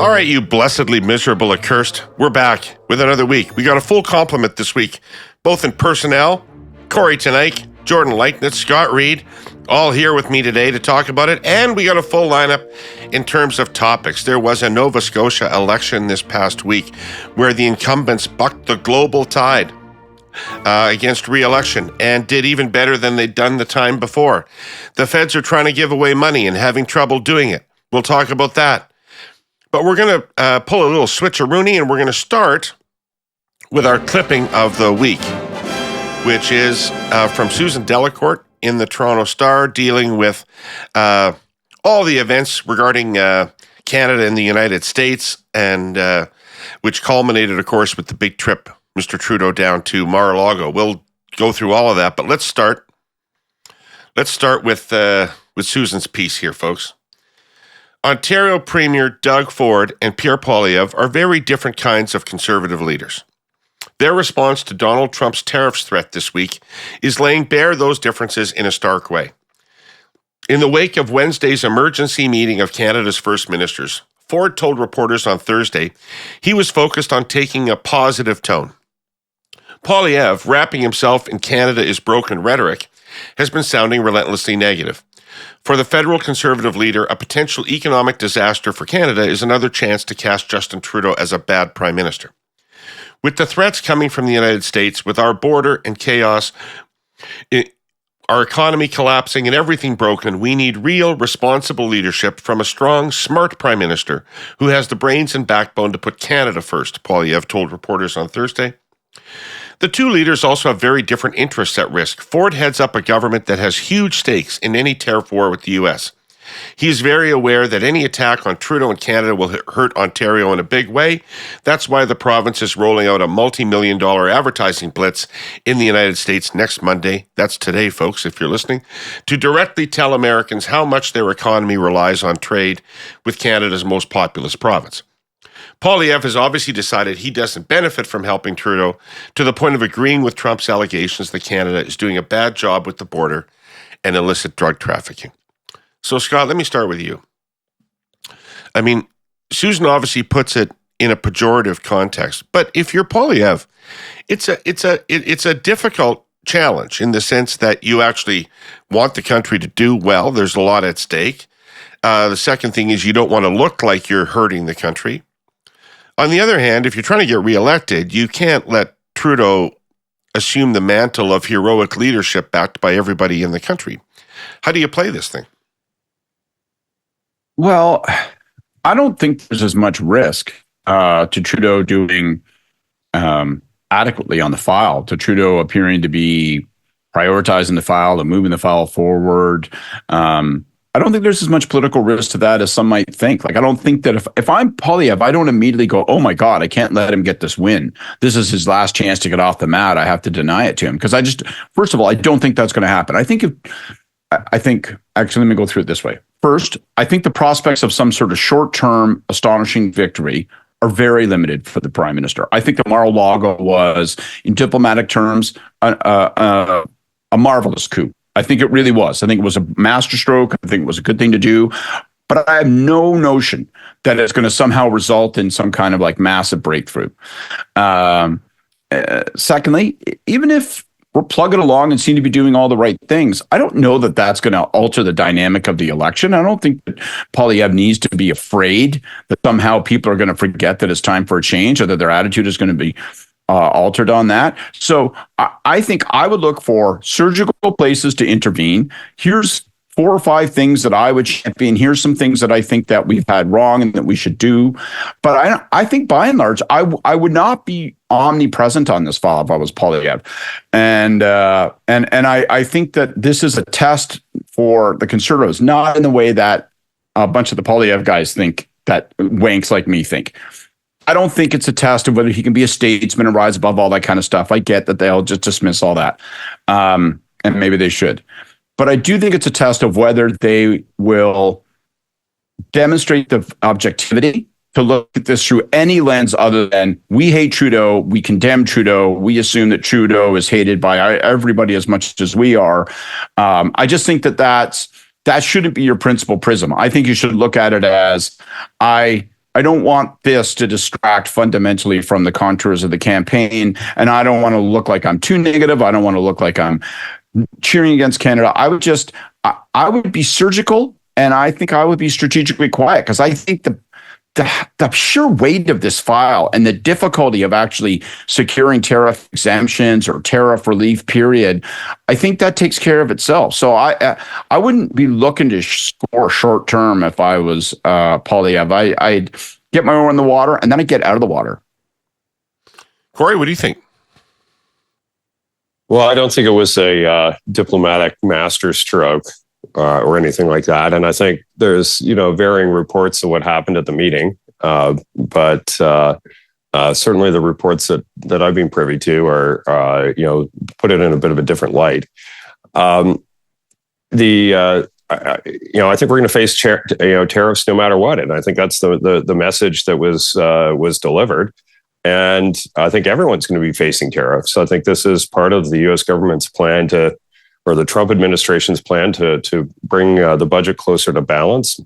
All right, you blessedly miserable accursed. We're back with another week. We got a full complement this week, both in personnel. Kory Teneycke, Jordan Leichnitz, Scott Reid, all here with me today to talk about it. And we got a full lineup in terms of topics. There was a Nova Scotia election this past week where the incumbents bucked the global tide against re-election and did even better than they'd done the time before. The feds are trying to give away money and having trouble doing it. We'll talk about that. But we're going to pull a little switcheroonie, and we're going to start with our clipping of the week, which is from Susan Delacourt in the Toronto Star, dealing with all the events regarding Canada and the United States, and which culminated, of course, with the big trip, Mr. Trudeau, down to Mar-a-Lago. We'll go through all of that, but let's start with Susan's piece here, folks. Ontario Premier Doug Ford and Pierre Poilievre are very different kinds of conservative leaders. Their response to Donald Trump's tariffs threat this week is laying bare those differences in a stark way. In the wake of Wednesday's emergency meeting of Canada's First Ministers, Ford told reporters on Thursday he was focused on taking a positive tone. Poilievre, wrapping himself in Canada is broken rhetoric, has been sounding relentlessly negative. For the federal Conservative leader, a potential economic disaster for Canada is another chance to cast Justin Trudeau as a bad prime minister. With the threats coming from the United States, with our border and chaos, our economy collapsing and everything broken, we need real, responsible leadership from a strong, smart prime minister who has the brains and backbone to put Canada first, Poilievre told reporters on Thursday. The two leaders also have very different interests at risk. Ford heads up a government that has huge stakes in any tariff war with the U.S. He is very aware that any attack on Trudeau and Canada will hurt Ontario in a big way. That's why the province is rolling out a multi-million-dollar advertising blitz in the United States next Monday. That's today, folks, if you're listening, to directly tell Americans how much their economy relies on trade with Canada's most populous province. Poilievre has obviously decided he doesn't benefit from helping Trudeau to the point of agreeing with Trump's allegations that Canada is doing a bad job with the border and illicit drug trafficking. So, Scott, let me start with you. I mean, Susan obviously puts it in a pejorative context, but if you're Poilievre, it's a difficult challenge in the sense that you actually want the country to do well. There's a lot at stake. The second thing is you don't want to look like you're hurting the country. On the other hand, if you're trying to get reelected, you can't let Trudeau assume the mantle of heroic leadership backed by everybody in the country. How do you play this thing? Well, I don't think there's as much risk to Trudeau doing adequately on the file, to Trudeau appearing to be prioritizing the file and moving the file forward. I don't think there's as much political risk to that as some might think. Like, I don't think that if I'm Poilievre, I don't immediately go, oh my God, I can't let him get this win. This is his last chance to get off the mat. I have to deny it to him. Because first of all, I don't think that's going to happen. actually, let me go through it this way. First, I think the prospects of some sort of short-term astonishing victory are very limited for the prime minister. I think the Mar-a-Lago was, in diplomatic terms, a marvelous coup. I think it really was. I think it was a masterstroke. I think it was a good thing to do. But I have no notion that it's going to somehow result in some kind of like massive breakthrough. Secondly, even if we're plugging along and seem to be doing all the right things, I don't know that that's going to alter the dynamic of the election. I don't think that Poilievre needs to be afraid that somehow people are going to forget that it's time for a change or that their attitude is going to be altered on that. So I think I would look for surgical places to intervene. Here's 4 or 5 things that I would champion. Here's some things that I think that we've had wrong and that we should do. But I think by and large, I would not be omnipresent on this file if I was Poilievre. And I think that this is a test for the Conservatives, not in the way that a bunch of the Poilievre guys think, that wanks like me think. I don't think it's a test of whether he can be a statesman and rise above all that kind of stuff. I get that they'll just dismiss all that. And maybe they should. But I do think it's a test of whether they will demonstrate the objectivity to look at this through any lens other than we hate Trudeau, we condemn Trudeau, we assume that Trudeau is hated by everybody as much as we are. I just think that shouldn't be your principal prism. I think you should look at it as I I don't want this to distract fundamentally from the contours of the campaign. And I don't want to look like I'm too negative. I don't want to look like I'm cheering against Canada. I would be surgical, and I think I would be strategically quiet, because I think the sheer weight of this file and the difficulty of actually securing tariff exemptions or tariff relief period, I think that takes care of itself. So I wouldn't be looking to score short term if I was Poilievre. I'd get my oar in the water, and then I'd get out of the water. Kory, what do you think? Well, I don't think it was a diplomatic masterstroke or anything like that. And I think there's, varying reports of what happened at the meeting. But certainly the reports that I've been privy to are, put it in a bit of a different light. I think we're going to face tariffs no matter what. And I think that's the message that was delivered. And I think everyone's going to be facing tariffs. So I think this is part of the U.S. government's plan or the Trump administration's plan to bring the budget closer to balance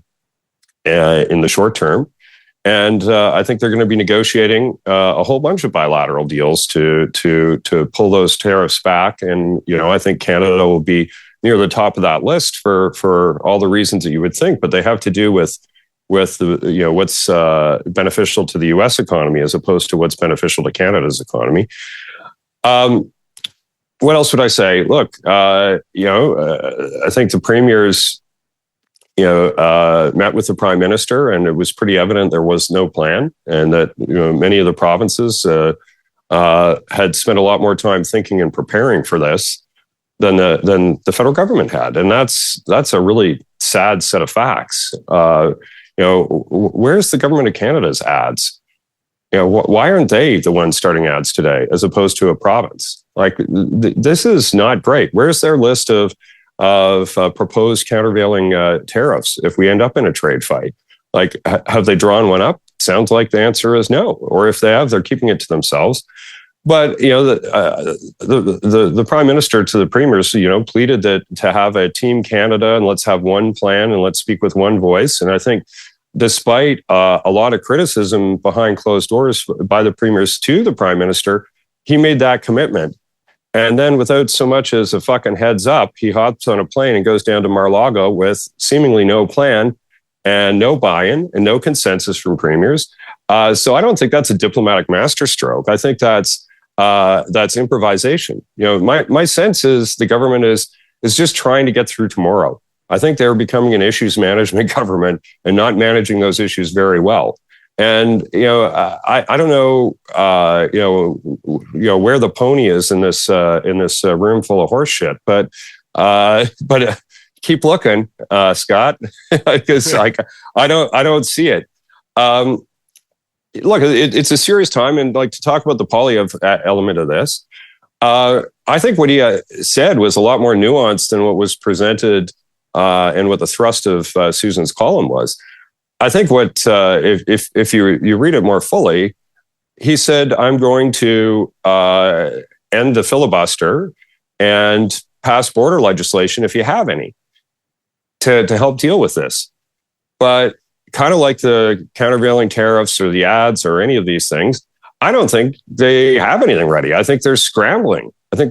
in the short term. And I think they're going to be negotiating a whole bunch of bilateral deals to pull those tariffs back. And, I think Canada will be near the top of that list for all the reasons that you would think, but they have to do with the, what's beneficial to the U.S. economy as opposed to what's beneficial to Canada's economy. What else would I say? Look, I think the premiers, met with the prime minister, and it was pretty evident there was no plan, and that many of the provinces had spent a lot more time thinking and preparing for this than the federal government had, and that's a really sad set of facts. Where's the government of Canada's ads? Why aren't they the ones starting ads today as opposed to a province? Like, this is not great. Where's their list of proposed countervailing tariffs if we end up in a trade fight? Like, have they drawn one up? Sounds like the answer is no. Or if they have, they're keeping it to themselves. But the prime minister to the premiers, pleaded that to have a Team Canada and let's have one plan and let's speak with one voice. And I think, despite a lot of criticism behind closed doors by the premiers to the prime minister, he made that commitment. And then, without so much as a fucking heads up, he hops on a plane and goes down to Mar-a-Lago with seemingly no plan and no buy-in and no consensus from premiers. So I don't think that's a diplomatic masterstroke. I think that's improvisation. My sense is the government is just trying to get through tomorrow. I think they're becoming an issues management government and not managing those issues very well. And I don't know where the pony is in this room full of horse shit, but keep looking, Scott, because I don't see it. Look, it's a serious time, and to talk about the Poilievre element of this, I think what he said was a lot more nuanced than what was presented and what the thrust of Susan's column was. I think what if you read it more fully, he said, "I'm going to end the filibuster and pass border legislation if you have any to help deal with this." But kind of like the countervailing tariffs or the ads or any of these things, I don't think they have anything ready. I think they're scrambling. Like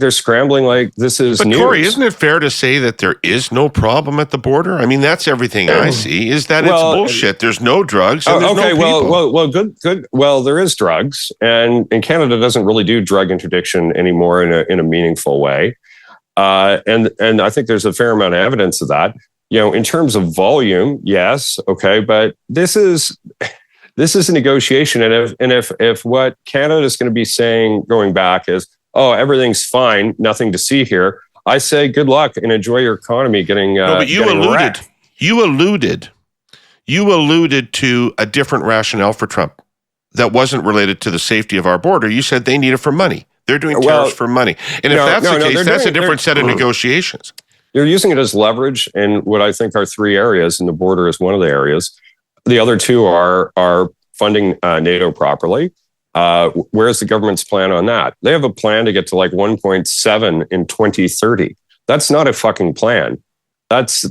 this is But news. Kory, isn't it fair to say that there is no problem at the border? I mean, that's everything I see, is that it's bullshit. There's no drugs and there's no people. Well, good. Well, there is drugs, and Canada doesn't really do drug interdiction anymore in a meaningful way. And I think there's a fair amount of evidence of that. In terms of volume, yes, okay, but this is a negotiation, and if what Canada is going to be saying going back is, "Oh, everything's fine, nothing to see here," I say good luck and enjoy your economy getting No, but you alluded to a different rationale for Trump that wasn't related to the safety of our border. You said they need it for money. They're doing tariffs for money. And if that's the case, that's a different set of negotiations. They're using it as leverage in what I think are three areas, and the border is one of the areas. The other two are funding NATO properly. Where's the government's plan on that? They have a plan to get to 1.7 in 2030. That's not a fucking plan. That's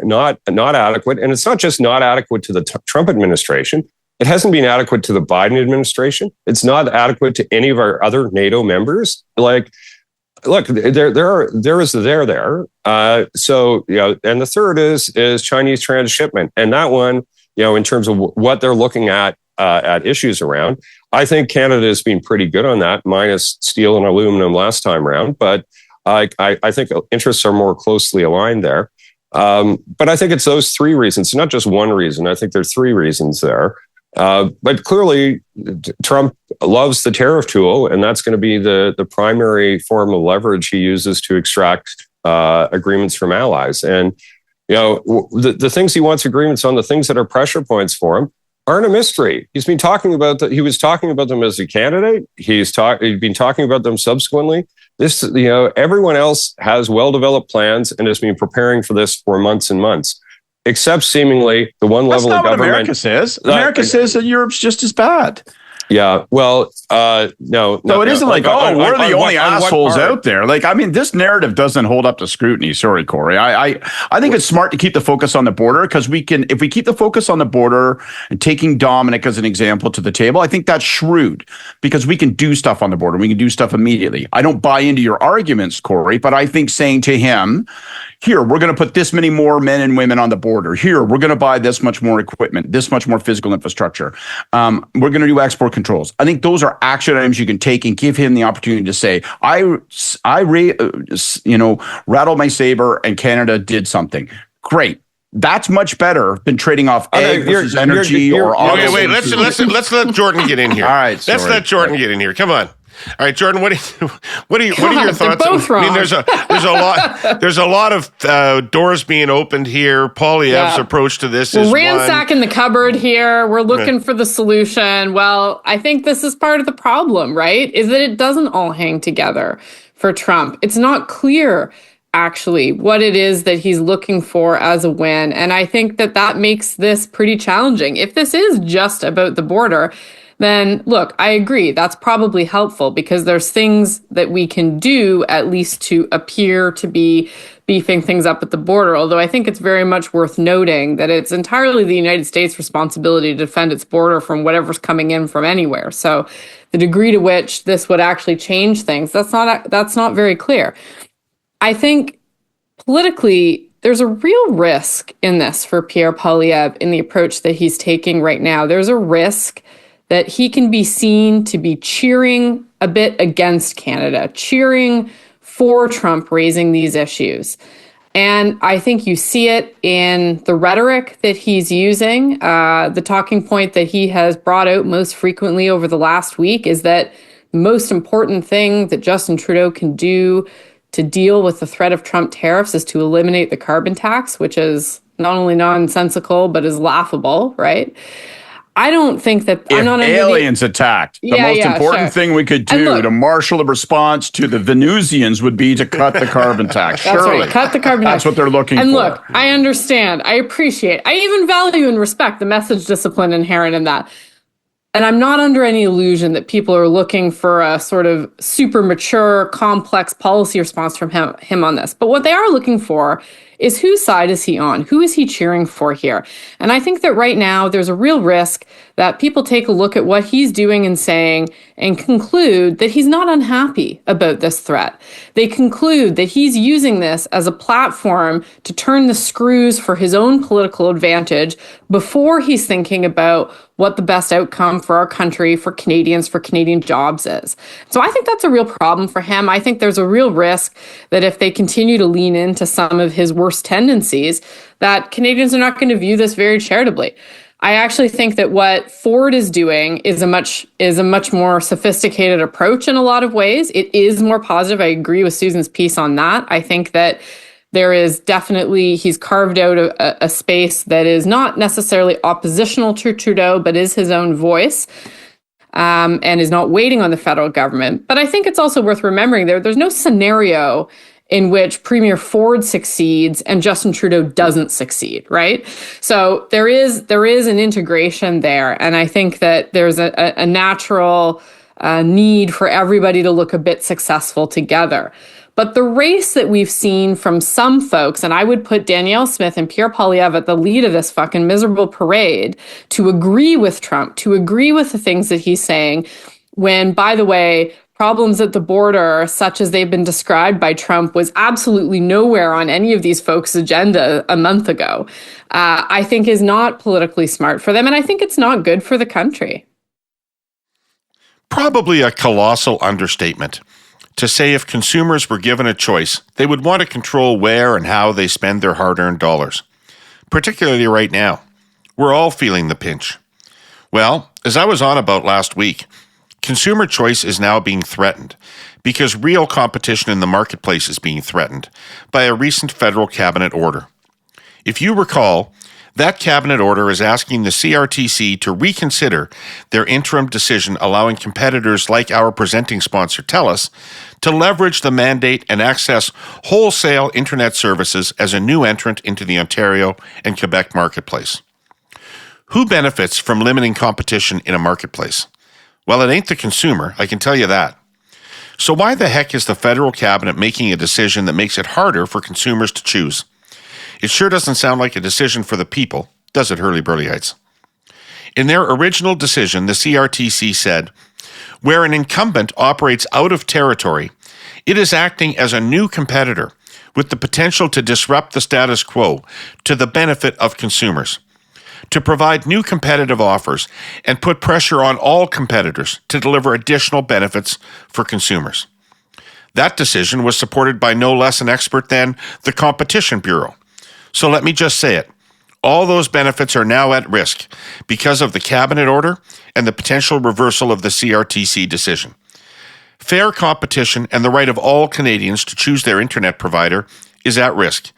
not adequate, and it's not just not adequate to the Trump administration. It hasn't been adequate to the Biden administration. It's not adequate to any of our other NATO members. Like, look, there is there. So and the third is Chinese transshipment, and that one, in terms of what they're looking at issues around, I think Canada has been pretty good on that, minus steel and aluminum last time around. But I think interests are more closely aligned there. But I think it's those three reasons, not just one reason. I think there are three reasons there. But clearly, Trump loves the tariff tool, and that's going to be the primary form of leverage he uses to extract agreements from allies. And the things he wants agreements on, the things that are pressure points for him, aren't a mystery. He's been talking about that. He was talking about them as a candidate. He's been talking about them subsequently. This, everyone else has well-developed plans and has been preparing for this for months and months. Except seemingly the one level of government. America says. America says that Europe's just as bad. Yeah, well, no. So it isn't like, we're the only assholes out there. Like, I mean, this narrative doesn't hold up to scrutiny. Sorry, Kory. I think it's smart to keep the focus on the border, because if we keep the focus on the border and taking Dominic as an example to the table, I think that's shrewd, because we can do stuff on the border. We can do stuff immediately. I don't buy into your arguments, Kory, but I think saying to him, here, we're going to put this many more men and women on the border. Here, we're going to buy this much more equipment, this much more physical infrastructure. We're going to do export controls. I think those are action items you can take and give him the opportunity to say, rattled my saber and Canada did something. Great. That's much better than trading off egg versus energy or oil. Okay, wait. Let's let Jordan get in here. All right, sorry. Let's let Jordan get in here. Come on. All right, Jordan. What are your thoughts? Both wrong. I mean, there's a lot of doors being opened here. Poilievre's approach to this is ransacking the cupboard here. We're looking for the solution. Well, I think this is part of the problem, right? Is that it doesn't all hang together for Trump. It's not clear, actually, what it is that he's looking for as a win. And I think that makes this pretty challenging. If this is just about the border, then look, I agree. That's probably helpful, because there's things that we can do at least to appear to be beefing things up at the border. Although I think it's very much worth noting that it's entirely the United States' responsibility to defend its border from whatever's coming in from anywhere. So the degree to which this would actually change things, that's not very clear. I think politically, there's a real risk in this for Pierre Poilievre in the approach that he's taking right now. There's a risk that he can be seen to be cheering a bit against Canada, cheering for Trump raising these issues. And I think you see it in the rhetoric that he's using. The talking point that he has brought out most frequently over the last week is that the most important thing that Justin Trudeau can do to deal with the threat of Trump tariffs is to eliminate the carbon tax, which is not only nonsensical, but is laughable, right? I don't think that if aliens attacked, the most important thing we could do to marshal a response to the Venusians would be to cut the carbon tax. That's right, cut the carbon tax. That's what they're looking for. And look, I understand, I appreciate, I even value and respect the message discipline inherent in that. And I'm not under any illusion that people are looking for a sort of super mature, complex policy response from him on this. But what they are looking for is whose side is he on? Who is he cheering for here? And I think that right now there's a real risk that people take a look at what he's doing and saying and conclude that he's not unhappy about this threat. They conclude that he's using this as a platform to turn the screws for his own political advantage before he's thinking about what the best outcome for our country, for Canadians, for Canadian jobs is. So I think that's a real problem for him. I think there's a real risk that if they continue to lean into some of his worst tendencies, that Canadians are not going to view this very charitably. I actually think that what Ford is doing is a much more sophisticated approach in a lot of ways. It is more positive. I agree with Susan's piece on that. I think that there is definitely, he's carved out a space that is not necessarily oppositional to Trudeau, but is his own voice, and is not waiting on the federal government. But I think it's also worth remembering there's no scenario in which Premier Ford succeeds and Justin Trudeau doesn't succeed, right? So there is an integration there. And I think that there's a natural need for everybody to look a bit successful together. But the race that we've seen from some folks, and I would put Danielle Smith and Pierre Poilievre at the lead of this fucking miserable parade, to agree with Trump, to agree with the things that he's saying, when, by the way, problems at the border, such as they've been described by Trump, was absolutely nowhere on any of these folks' agenda a month ago, I think is not politically smart for them. And I think it's not good for the country. Probably a colossal understatement to say if consumers were given a choice, they would want to control where and how they spend their hard-earned dollars, particularly right now. We're all feeling the pinch. Well, as I was on about last week, consumer choice is now being threatened because real competition in the marketplace is being threatened by a recent federal cabinet order. If you recall, that cabinet order is asking the CRTC to reconsider their interim decision allowing competitors like our presenting sponsor TELUS to leverage the mandate and access wholesale internet services as a new entrant into the Ontario and Quebec marketplace. Who benefits from limiting competition in a marketplace? Well, it ain't the consumer, I can tell you that. So why the heck is the federal cabinet making a decision that makes it harder for consumers to choose? It sure doesn't sound like a decision for the people, does it, Hurley-Burleyites? In their original decision, the CRTC said, where an incumbent operates out of territory, it is acting as a new competitor with the potential to disrupt the status quo to the benefit of consumers, to provide new competitive offers and put pressure on all competitors to deliver additional benefits for consumers. That decision was supported by no less an expert than the Competition Bureau. So let me just say it. All those benefits are now at risk because of the cabinet order and the potential reversal of the CRTC decision. Fair competition and the right of all Canadians to choose their internet provider is at risk.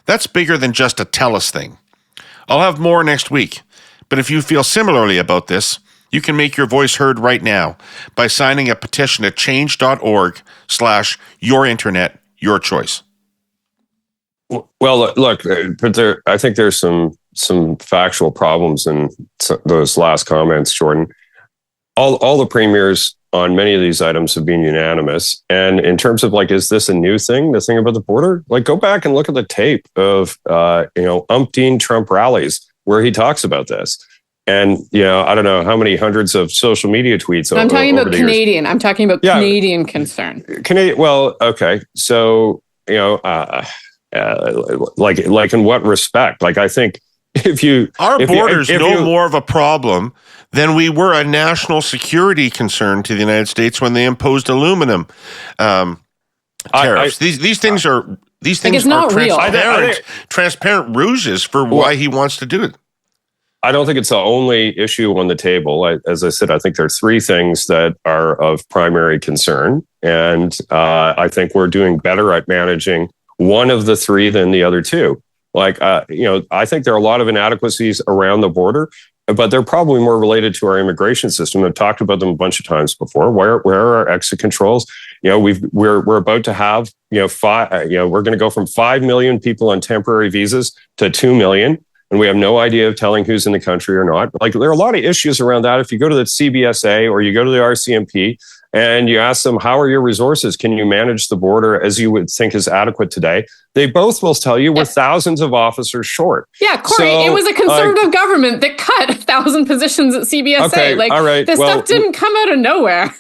That's bigger than just a TELUS thing. I'll have more next week, but if you feel similarly about this, you can make your voice heard right now by signing a petition at change.org/yourinternet, Well, look, but I think there's some factual problems in those last comments, Jordan. All the premiers on many of these items have been unanimous. And in terms of is this a new thing, the thing about the border? Go back and look at the tape of, umpteen Trump rallies where he talks about this. And, I don't know how many hundreds of social media tweets. I'm talking about Canadian. I'm talking about Canadian concern. Canadian. Well, okay. So, in what respect? I think our borders no more of a problem than we were a national security concern to the United States when they imposed aluminum tariffs. These things are not real. Transparent ruses for why he wants to do it. I don't think it's the only issue on the table. As I said, I think there are three things that are of primary concern, and I think we're doing better at managing one of the three than the other two. I think there are a lot of inadequacies around the border, but they're probably more related to our immigration system. I've talked about them a bunch of times before. Where are our exit controls? We're about to have we're going to go from 5 million people on temporary visas to 2 million, and we have no idea of telling who's in the country or not. There are a lot of issues around that. If you go to the CBSA or you go to the RCMP and you ask them, how are your resources? Can you manage the border as you would think is adequate today? They both will tell you we're thousands of officers short. Yeah, Kory, it was a conservative government that cut 1,000 positions at CBSA. Okay, all right. This stuff didn't come out of nowhere.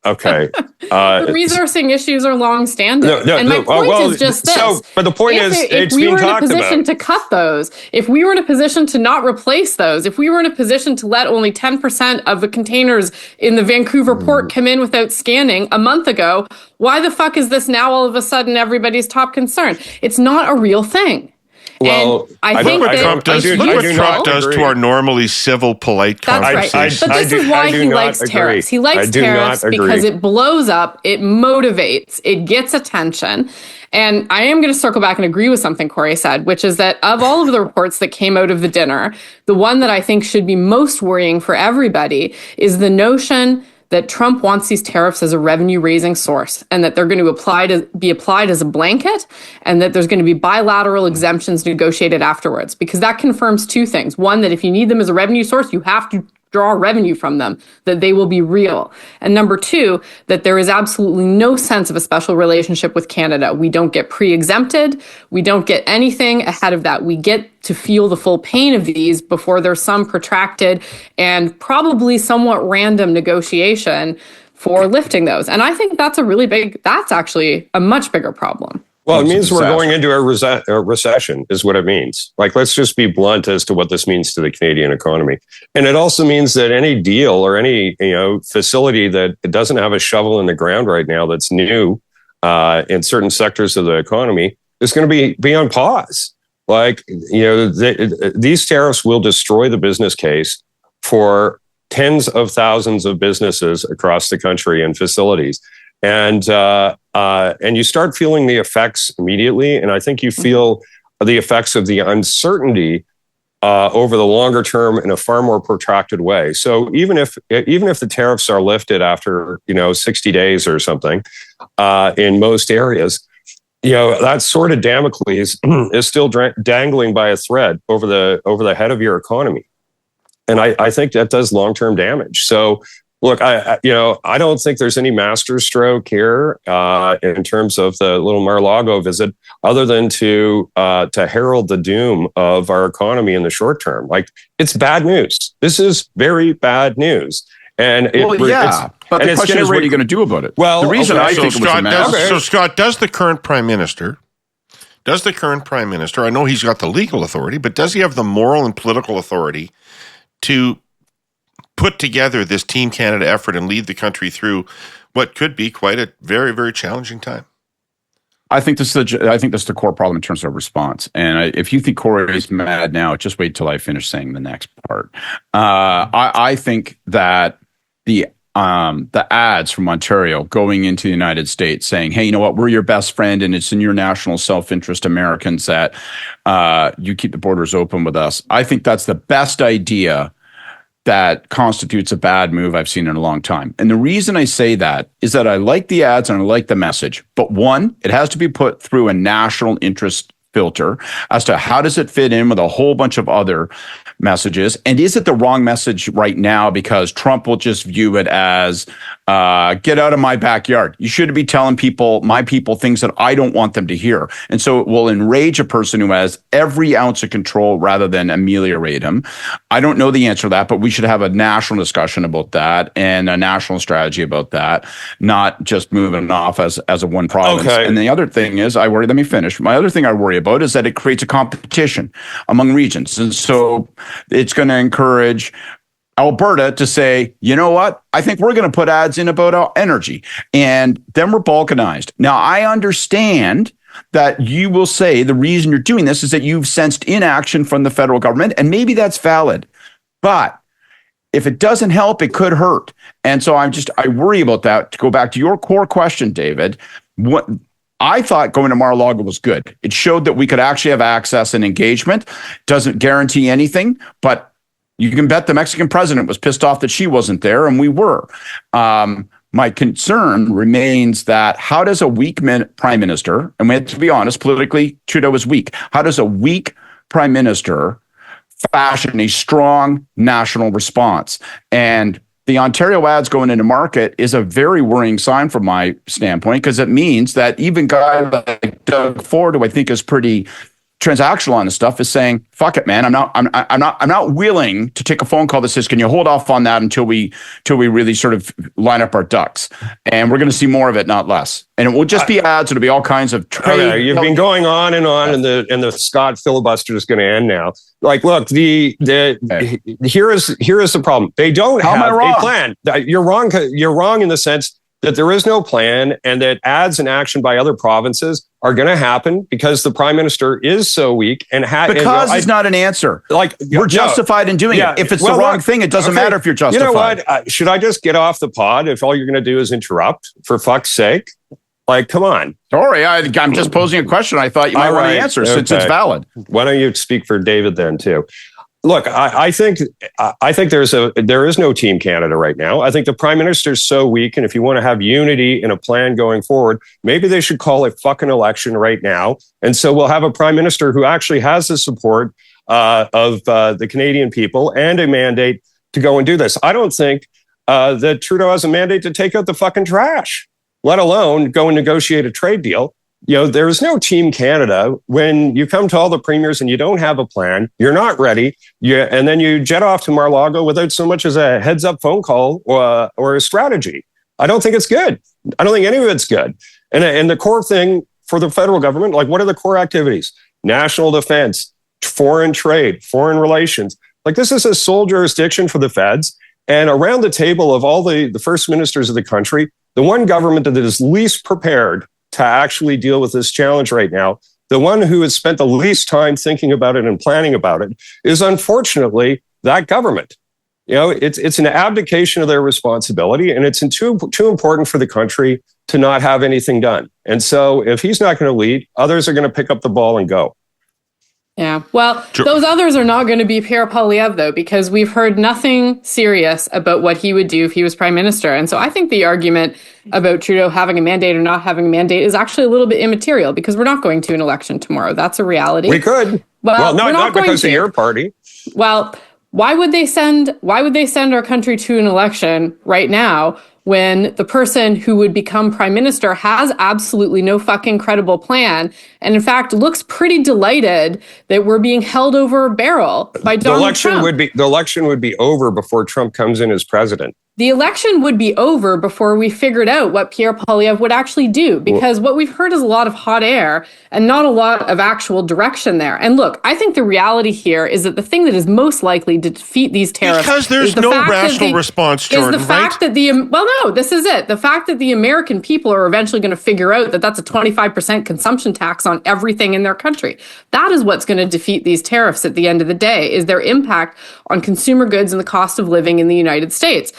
Okay. The resourcing issues are long-standing. And my point is just this. But the point is, if we were in a position to cut those, if we were in a position to not replace those, if we were in a position to let only 10% of the containers in the Vancouver port come in without scanning a month ago, why the fuck is this now all of a sudden everybody's top concern? It's not a real thing. Well, I think what Trump does. Look what Trump does to our normally civil, polite conversation. That's right. But this is why he likes tariffs. He likes tariffs because it blows up, it motivates, it gets attention. And I am going to circle back and agree with something Kory said, which is that of all of the reports that came out of the dinner, the one that I think should be most worrying for everybody is the notion that Trump wants these tariffs as a revenue-raising source and that they're going to be applied as a blanket and that there's going to be bilateral exemptions negotiated afterwards, because that confirms two things. One, that if you need them as a revenue source, you have to draw revenue from them, that they will be real. And number two, that there is absolutely no sense of a special relationship with Canada. We don't get pre-exempted. We don't get anything ahead of that. We get to feel the full pain of these before there's some protracted and probably somewhat random negotiation for lifting those. And I think that's that's actually a much bigger problem. Well, it means we're going into a recession is what it means. Like, let's just be blunt as to what this means to the Canadian economy. And it also means that any deal or any, facility that doesn't have a shovel in the ground right now that's new in certain sectors of the economy is going to be on pause. Like, these tariffs will destroy the business case for tens of thousands of businesses across the country and facilities. And you start feeling the effects immediately. And I think you feel the effects of the uncertainty over the longer term in a far more protracted way. So even if the tariffs are lifted after 60 days or something in most areas, that sort of Damocles is still dangling by a thread over the head of your economy. And I think that does long-term damage. So look, I don't think there's any masterstroke here in terms of the little Mar-a-Lago visit, other than to herald the doom of our economy in the short term. Like, it's bad news. This is very bad news. And but the question is, what are you going to do about it? Well, the reason I think it was a mess. So, Scott, does the current prime minister, I know he's got the legal authority, but does he have the moral and political authority to put together this Team Canada effort and lead the country through what could be quite a very, very challenging time? I think this is the core problem in terms of response. And if you think Kory is mad now, just wait till I finish saying the next part. I think that the ads from Ontario going into the United States saying, hey, you know what, we're your best friend and it's in your national self-interest, Americans, that you keep the borders open with us. I think that's the best idea that constitutes a bad move I've seen in a long time. And the reason I say that is that I like the ads and I like the message. But one, it has to be put through a national interest filter as to how does it fit in with a whole bunch of other messages. And is it the wrong message right now because Trump will just view it as get out of my backyard. You shouldn't be telling my people, things that I don't want them to hear. And so it will enrage a person who has every ounce of control rather than ameliorate him. I don't know the answer to that, but we should have a national discussion about that and a national strategy about that, not just moving off as a one province. Okay. And the other thing is, let me finish. My other thing I worry about is that it creates a competition among regions. And so it's going to encourage Alberta to say, you know what? I think we're going to put ads in about our energy. And then we're balkanized. Now, I understand that you will say the reason you're doing this is that you've sensed inaction from the federal government, and maybe that's valid. But if it doesn't help, it could hurt. And so I worry about that. To go back to your core question, David, what I thought going to Mar-a-Lago was good. It showed that we could actually have access and engagement. Doesn't guarantee anything, but you can bet the Mexican president was pissed off that she wasn't there, and we were. My concern remains that how does a weak prime minister, and we have to be honest, politically, Trudeau is weak. How does a weak prime minister fashion a strong national response? And the Ontario ads going into market is a very worrying sign from my standpoint, because it means that even guy like Doug Ford, who I think is pretty transactional on this stuff, is saying, fuck it, man. I'm not willing to take a phone call that says, can you hold off on that until we really sort of line up our ducks? And we're going to see more of it, not less. And it will just be ads. It'll be all kinds of trade. Okay, you've been going on, and the Scott filibuster is going to end now. Like, look, here is the problem. They don't have a plan. You're wrong. You're wrong in the sense that there is no plan, and that ads and action by other provinces are going to happen because the prime minister is so weak and is not an answer. Like, we're justified in doing it. If it's the wrong thing, it doesn't matter if you're justified. You know what? Should I just get off the pod if all you're going to do is interrupt? For fuck's sake! Like, come on. Sorry, I'm just posing a question. I thought you might want to answer since it's valid. Why don't you speak for David then too? Look, I think there is no Team Canada right now. I think the prime minister is so weak, and if you want to have unity in a plan going forward, maybe they should call a fucking election right now. And so we'll have a prime minister who actually has the support of the Canadian people and a mandate to go and do this. I don't think that Trudeau has a mandate to take out the fucking trash, let alone go and negotiate a trade deal. There's no Team Canada when you come to all the premiers and you don't have a plan, you're not ready, and then you jet off to Mar-a-Lago without so much as a heads-up phone call or a strategy. I don't think it's good. I don't think any of it's good. And the core thing for the federal government, like, what are the core activities? National defense, foreign trade, foreign relations. Like, this is a sole jurisdiction for the feds. And around the table of all the first ministers of the country, the one government that is least prepared to actually deal with this challenge right now, the one who has spent the least time thinking about it and planning about it, is unfortunately that government. It's an abdication of their responsibility, and it's too important for the country to not have anything done. And so if he's not going to lead, others are going to pick up the ball and go. Yeah, well, those others are not going to be Pierre Poilievre, though, because we've heard nothing serious about what he would do if he was prime minister. And so I think the argument about Trudeau having a mandate or not having a mandate is actually a little bit immaterial, because we're not going to an election tomorrow. That's a reality. We could. Well, not because of your party. Well, why would they send our country to an election right now when the person who would become prime minister has absolutely no fucking credible plan, and in fact looks pretty delighted that we're being held over a barrel by Donald Trump? The election would be over before Trump comes in as president. The election would be over before we figured out what Pierre Poilievre would actually do, because what we've heard is a lot of hot air and not a lot of actual direction there. And look, I think the reality here is that the thing that is most likely to defeat these tariffs, because there's no rational response, Jordan, is the fact that this is it. The fact that the American people are eventually going to figure out that that's a 25% consumption tax on everything in their country. That is what's going to defeat these tariffs at the end of the day, is their impact on consumer goods and the cost of living in the United States.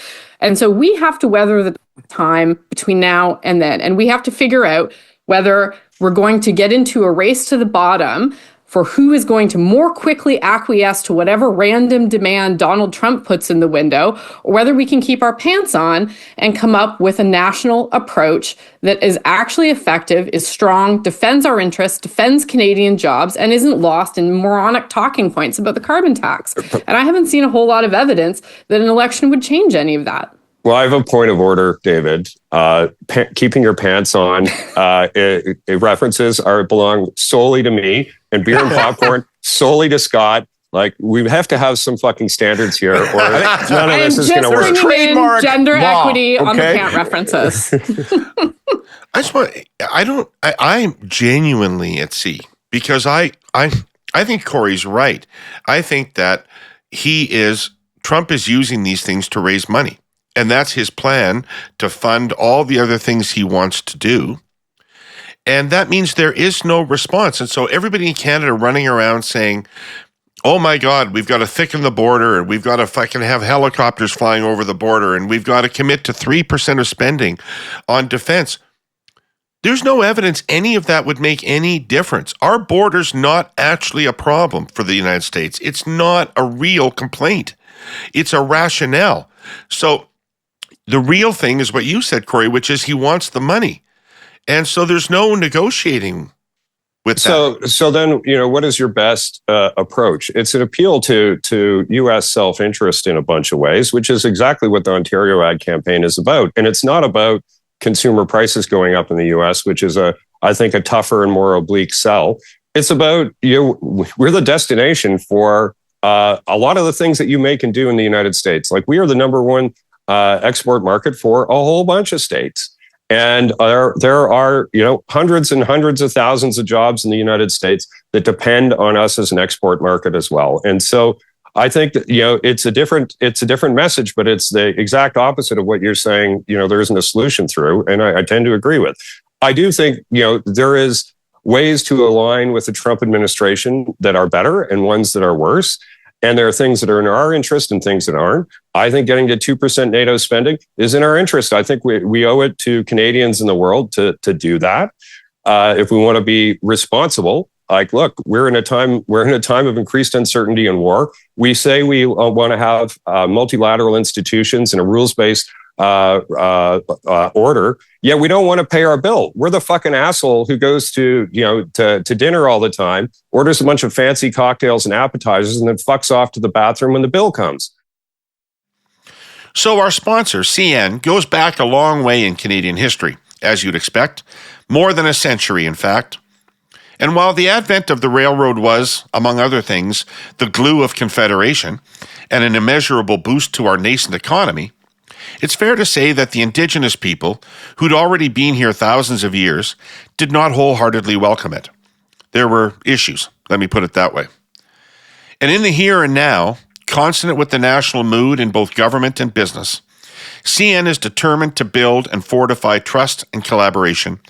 And so we have to weather the time between now and then. And we have to figure out whether we're going to get into a race to the bottom for who is going to more quickly acquiesce to whatever random demand Donald Trump puts in the window, or whether we can keep our pants on and come up with a national approach that is actually effective, is strong, defends our interests, defends Canadian jobs, and isn't lost in moronic talking points about the carbon tax. And I haven't seen a whole lot of evidence that an election would change any of that. Well, I have a point of order, David. Keeping your pants on, references belong solely to me, and beer and popcorn solely to Scott. Like, we have to have some fucking standards here, or none of this is going to work. Trademark gender equity on the pant references. I'm genuinely at sea, because I think Kory's right. I think that Trump is using these things to raise money. And that's his plan, to fund all the other things he wants to do. And that means there is no response. And so everybody in Canada running around saying, oh my God, we've got to thicken the border, and we've got to fucking have helicopters flying over the border, and we've got to commit to 3% of spending on defense. There's no evidence any of that would make any difference. Our border's not actually a problem for the United States. It's not a real complaint. It's a rationale. So the real thing is what you said, Kory, which is he wants the money. And so there's no negotiating with that. So then, what is your best approach? It's an appeal to U.S. self-interest in a bunch of ways, which is exactly what the Ontario ad campaign is about. And it's not about consumer prices going up in the U.S., which is I think a tougher and more oblique sell. It's about, we're the destination for a lot of the things that you make and do in the United States. Like, we are the number one export market for a whole bunch of states. And there are, hundreds and hundreds of thousands of jobs in the United States that depend on us as an export market as well. And so I think that, it's a different message, but it's the exact opposite of what you're saying, there isn't a solution through. And I tend to agree with. I do think, there is ways to align with the Trump administration that are better and ones that are worse. And there are things that are in our interest and things that aren't. I think getting to 2% NATO spending is in our interest. I think we owe it to Canadians in the world to do that. If we want to be responsible, like, look, we're in a time of increased uncertainty and war. We say we want to have multilateral institutions and a rules-based order. Yeah, we don't want to pay our bill. We're the fucking asshole who goes to dinner all the time, orders a bunch of fancy cocktails and appetizers, and then fucks off to the bathroom when the bill comes. So our sponsor, CN, goes back a long way in Canadian history, as you'd expect, more than a century, in fact. And while the advent of the railroad was, among other things, the glue of Confederation and an immeasurable boost to our nascent economy, it's fair to say that the Indigenous people, who'd already been here thousands of years, did not wholeheartedly welcome it. There were issues, let me put it that way. And in the here and now, consonant with the national mood in both government and business, CN is determined to build and fortify trust and collaboration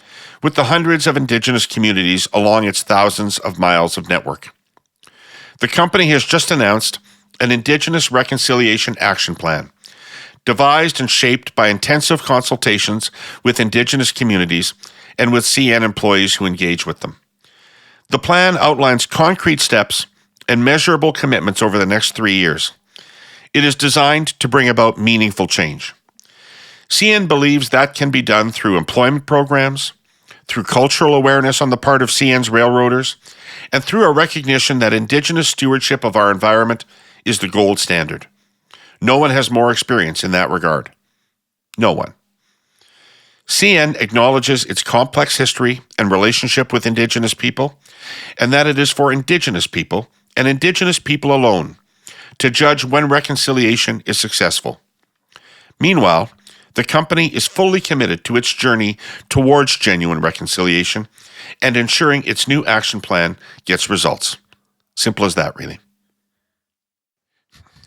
with the hundreds of Indigenous communities along its thousands of miles of network. The company has just announced an Indigenous Reconciliation Action Plan, devised and shaped by intensive consultations with Indigenous communities and with CN employees who engage with them. The plan outlines concrete steps and measurable commitments over the next 3 years. It is designed to bring about meaningful change. CN believes that can be done through employment programs, through cultural awareness on the part of CN's railroaders, and through a recognition that Indigenous stewardship of our environment is the gold standard. No one has more experience in that regard. No one. CN acknowledges its complex history and relationship with Indigenous people, and that it is for Indigenous people and Indigenous people alone to judge when reconciliation is successful. Meanwhile, the company is fully committed to its journey towards genuine reconciliation and ensuring its new action plan gets results. Simple as that, really.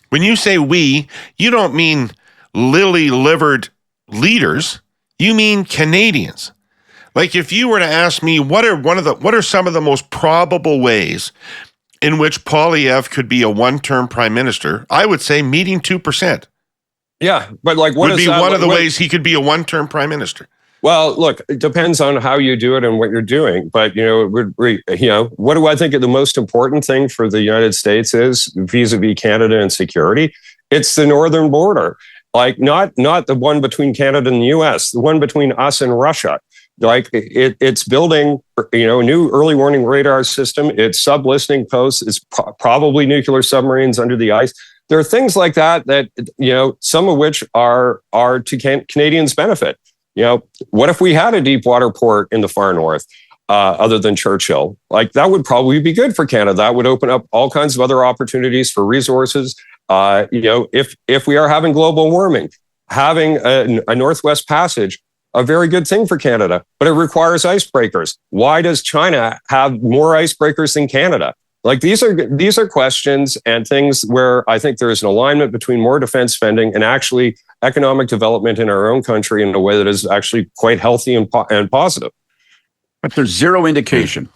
When you say we, you don't mean lily-livered leaders. You mean Canadians. Like if you were to ask me what are some of the most probable ways in which Poilievre could be a one-term prime minister, I would say meeting 2%. Yeah, but like what would be one of the ways he could be a one-term prime minister. Well, look, it depends on how you do it and what you're doing. But, what do I think the most important thing for the United States is vis-a-vis Canada and security? It's the northern border, like not the one between Canada and the U.S., the one between us and Russia. Like it's building, a new early warning radar system. It's sub-listening posts. It's probably nuclear submarines under the ice. There are things like that, some of which are to Canadians' benefit. What if we had a deep water port in the far north, other than Churchill? Like that would probably be good for Canada. That would open up all kinds of other opportunities for resources. If we are having global warming, having a Northwest Passage, a very good thing for Canada, but it requires icebreakers. Why does China have more icebreakers than Canada? Like these are questions and things where I think there is an alignment between more defense spending and actually economic development in our own country in a way that is actually quite healthy and positive. But there's zero indication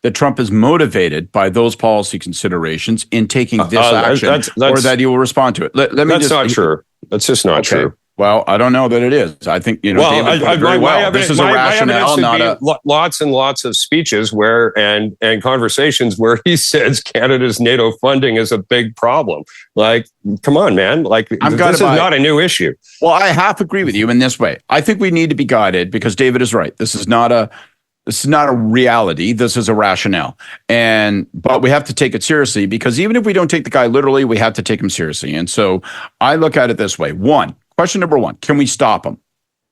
that Trump is motivated by those policy considerations in taking this action, or that he will respond to it. That's not true. That's just not true. Well, I don't know that it is. I think, David put it very well. This is a rationale, not a... Lots and lots of speeches and conversations where he says Canada's NATO funding is a big problem. Like, come on, man. Like, this is not a new ip. Well, I half agree with you in this way. I think we need to be guided because David is right. This is not a reality. This is a rationale. But we have to take it seriously because even if we don't take the guy literally, we have to take him seriously. And so I look at it this way. Question number one, can we stop them?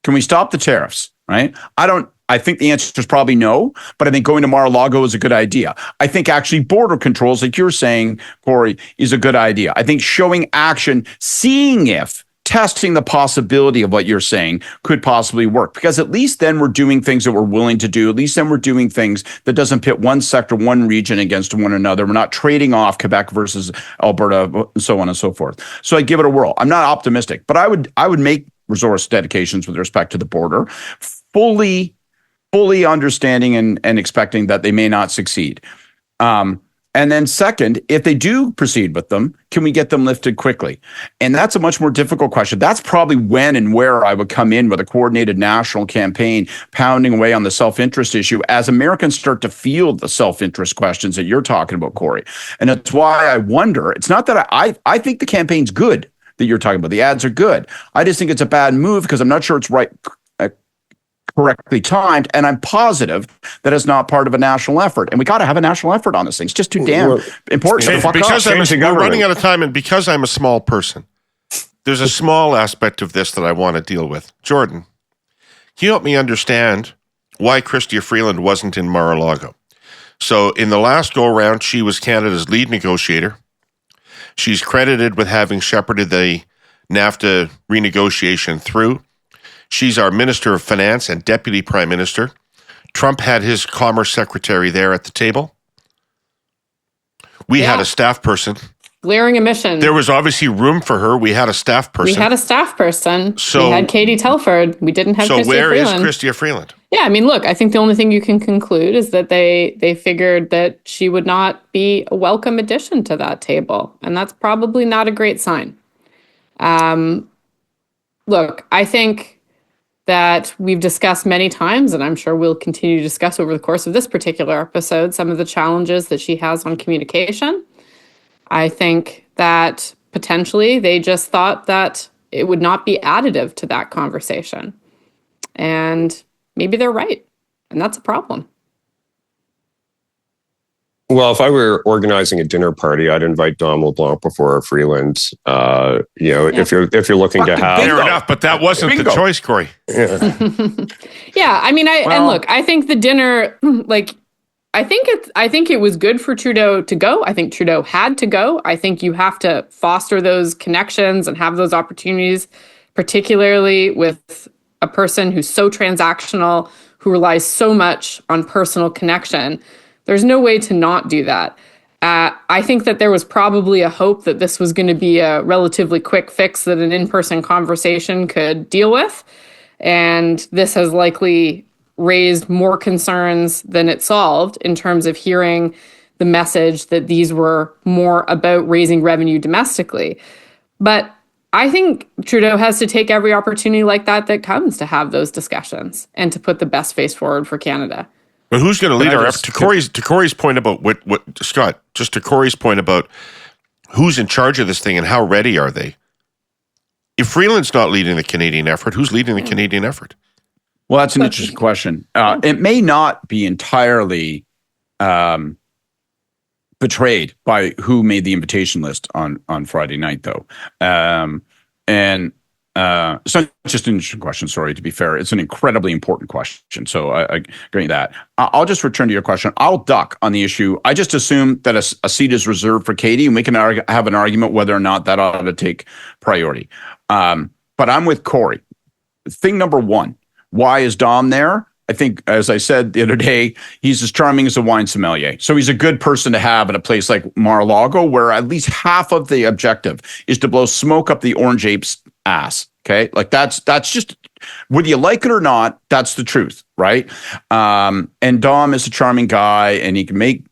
Can we stop the tariffs, right? I think the answer is probably no, but I think going to Mar-a-Lago is a good idea. I think actually border controls, like you're saying, Kory, is a good idea. I think showing action, seeing if, testing the possibility of what you're saying could possibly work, because at least then we're doing things that we're willing to do. At least then we're doing things that doesn't pit one sector, one region against one another. We're not trading off Quebec versus Alberta, so on and so forth. So I give it a whirl. I'm not optimistic, but I would make resource dedications with respect to the border, fully understanding and expecting that they may not succeed. And then second, if they do proceed with them, can we get them lifted quickly? And that's a much more difficult question. That's probably when and where I would come in with a coordinated national campaign, pounding away on the self-interest issue as Americans start to field the self-interest questions that you're talking about, Kory. And it's why I wonder, it's not that I think the campaign's good that you're talking about. The ads are good. I just think it's a bad move because I'm not sure it's correctly timed, and I'm positive that it's not part of a national effort. And we got to have a national effort on this thing. It's just too damn important. We're running out of time, and because I'm a small person, There's a small aspect of this that I want to deal with. Jordan, can you help me understand why Chrystia Freeland wasn't in Mar-a-Lago? So in the last go-around, she was Canada's lead negotiator. She's credited with having shepherded the NAFTA renegotiation through. She's our Minister of Finance and Deputy Prime Minister. Trump had his Commerce Secretary there at the table. We had a staff person. Glaring omission. There was obviously room for her. We had a staff person. We had a staff person. So, we had Katie Telford. We didn't have Chrystia Freeland. So where is Chrystia Freeland? Yeah, I mean, look, I think the only thing you can conclude is that they figured that she would not be a welcome addition to that table. And that's probably not a great sign. Look, I think that we've discussed many times, and I'm sure we'll continue to discuss over the course of this particular episode, some of the challenges that she has on communication. I think that potentially they just thought that it would not be additive to that conversation. And maybe they're right. And that's a problem. Well, if I were organizing a dinner party, I'd invite Dom LeBlanc before Freeland. If you're looking to have fair enough, but that wasn't the choice, Kory. Yeah, I mean, and look, I think the dinner, I think it was good for Trudeau to go. I think Trudeau had to go. I think you have to foster those connections and have those opportunities, particularly with a person who's so transactional, who relies so much on personal connection. There's no way to not do that. I think that there was probably a hope that this was going to be a relatively quick fix that an in-person conversation could deal with. And this has likely raised more concerns than it solved in terms of hearing the message that these were more about raising revenue domestically. But I think Trudeau has to take every opportunity like that comes to have those discussions and to put the best face forward for Canada. But who's going to lead our effort? To Kory's point about what Scott, just to Kory's point about who's in charge of this thing and how ready are they? If Freeland's not leading the Canadian effort, who's leading the Canadian effort? Well, that's an interesting question. It may not be entirely betrayed by who made the invitation list on Friday night, though. It's not just an interesting question, sorry, to be fair. It's an incredibly important question. So I agree with that. I'll just return to your question. I'll duck on the issue. I just assume that a seat is reserved for Katie, and we can have an argument whether or not that ought to take priority. But I'm with Kory. Thing number one, why is Dom there? I think, as I said the other day, he's as charming as a wine sommelier. So he's a good person to have at a place like Mar-a-Lago, where at least half of the objective is to blow smoke up the Orange Ape's ass. Okay, like that's just, whether you like it or not, that's the truth, right? And Dom is a charming guy, and he can make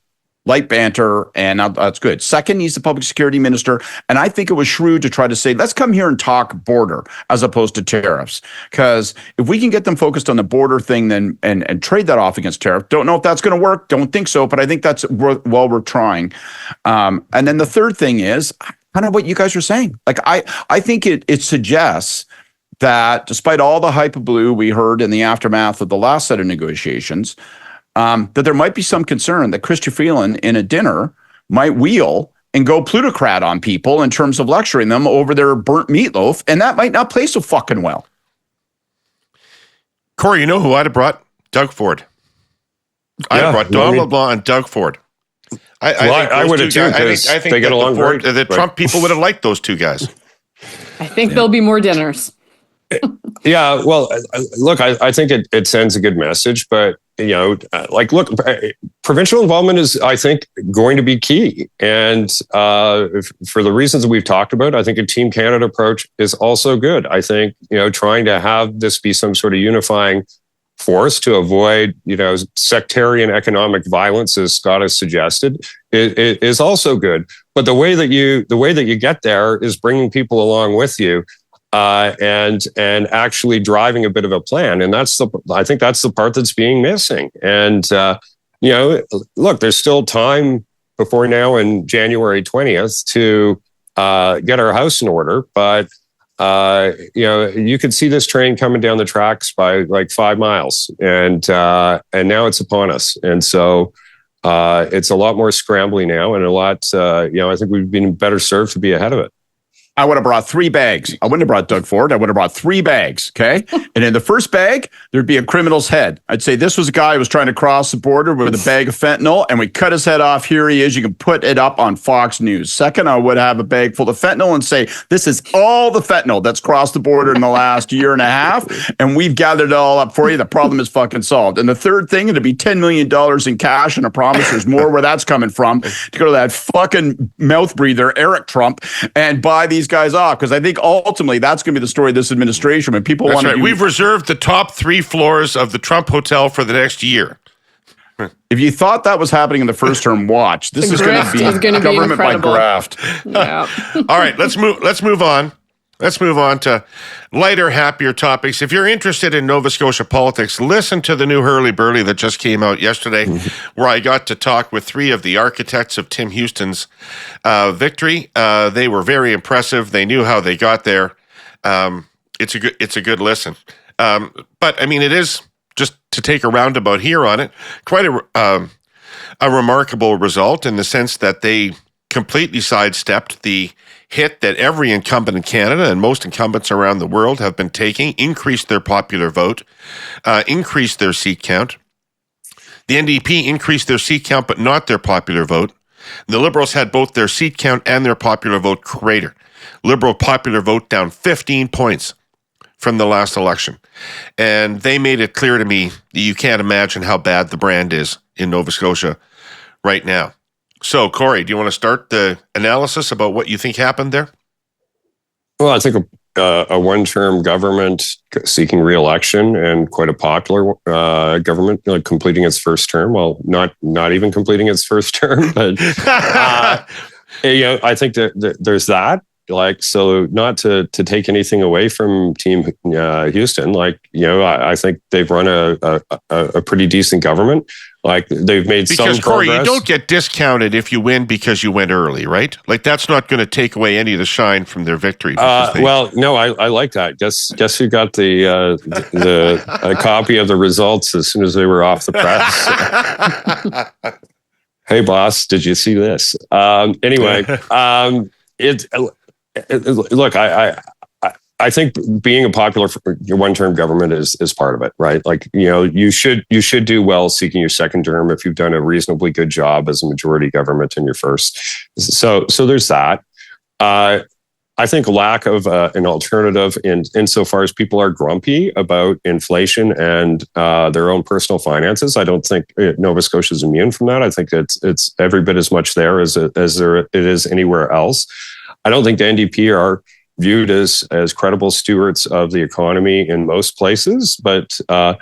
light banter, and that's good. Second, he's the public security minister, and I think it was shrewd to try to say, let's come here and talk border as opposed to tariffs, because if we can get them focused on the border thing, then and trade that off against tariff, don't know if that's going to work, don't think so, but I think that's we're trying. And then the third thing is kind of what you guys are saying. Like I think it suggests that despite all the hype-a-blue we heard in the aftermath of the last set of negotiations, that there might be some concern that Chrystia Freeland in a dinner might wheel and go plutocrat on people in terms of lecturing them over their burnt meatloaf, and that might not play so fucking well. Kory, you know who I'd have brought? Doug Ford. I'd have brought Don LeBlanc and Doug Ford. I would have too, because they get along great. The Trump people would have liked those two guys. I think there'll be more dinners. Yeah, well, look, I think it sends a good message, but provincial involvement is, I think, going to be key. And for the reasons that we've talked about, I think a Team Canada approach is also good. I think, trying to have this be some sort of unifying force to avoid, sectarian economic violence, as Scott has suggested, is also good. But the way that you get there is bringing people along with you. And actually driving a bit of a plan. And I think that's the part that's being missing. And, look, there's still time before now and January 20th to get our house in order. But, you could see this train coming down the tracks by like 5 miles, and now it's upon us. And so it's a lot more scrambly now, and a lot, I think we've been better served to be ahead of it. I would have brought 3 bags. I wouldn't have brought Doug Ford. I would have brought 3 bags, okay? And in the first bag, there'd be a criminal's head. I'd say this was a guy who was trying to cross the border with a bag of fentanyl, and we cut his head off. Here he is. You can put it up on Fox News. Second, I would have a bag full of fentanyl and say, this is all the fentanyl that's crossed the border in the last year and a half, and we've gathered it all up for you. The problem is fucking solved. And the third thing, it'd be $10 million in cash and a promise there's more where that's coming from to go to that fucking mouth breather, Eric Trump, and buy these guys off, because I think ultimately that's going to be the story of this administration. When people want to, we've reserved the top 3 floors of the Trump Hotel for the next year. If you thought that was happening in the first term, watch. This is going to be government by graft. Yeah. All right, let's move on. Let's move on to lighter, happier topics. If you're interested in Nova Scotia politics, listen to the new Herle Burley that just came out yesterday, where I got to talk with 3 of the architects of Tim Houston's victory. They were very impressive. They knew how they got there. It's a good listen. But I mean, it is, just to take a roundabout here on it, quite a remarkable result in the sense that they completely sidestepped the hit that every incumbent in Canada and most incumbents around the world have been taking, increased their popular vote, increased their seat count. The NDP increased their seat count, but not their popular vote. The Liberals had both their seat count and their popular vote crater. Liberal popular vote down 15 points from the last election. And they made it clear to me that you can't imagine how bad the brand is in Nova Scotia right now. So, Kory, do you want to start the analysis about what you think happened there? Well, I think a one-term government seeking re-election and quite a popular government completing its first term. Well, not even completing its first term, but I think that there's that. Like, so not to take anything away from Team Houston, I think they've run a pretty decent government. Like, they've made some progress. Because, Kory, you don't get discounted if you win because you went early, right? Like, that's not going to take away any of the shine from their victory. Well, no, I like that. Guess who got the copy of the results as soon as they were off the press? Hey, boss, did you see this? Anyway, look, I think being a popular one-term government is part of it, right? Like, you should do well seeking your second term if you've done a reasonably good job as a majority government in your first. So there's that. I think lack of an alternative insofar as people are grumpy about inflation and their own personal finances. I don't think Nova Scotia is immune from that. I think it's every bit as much there as it is anywhere else. I don't think the NDP are viewed as credible stewards of the economy in most places, but I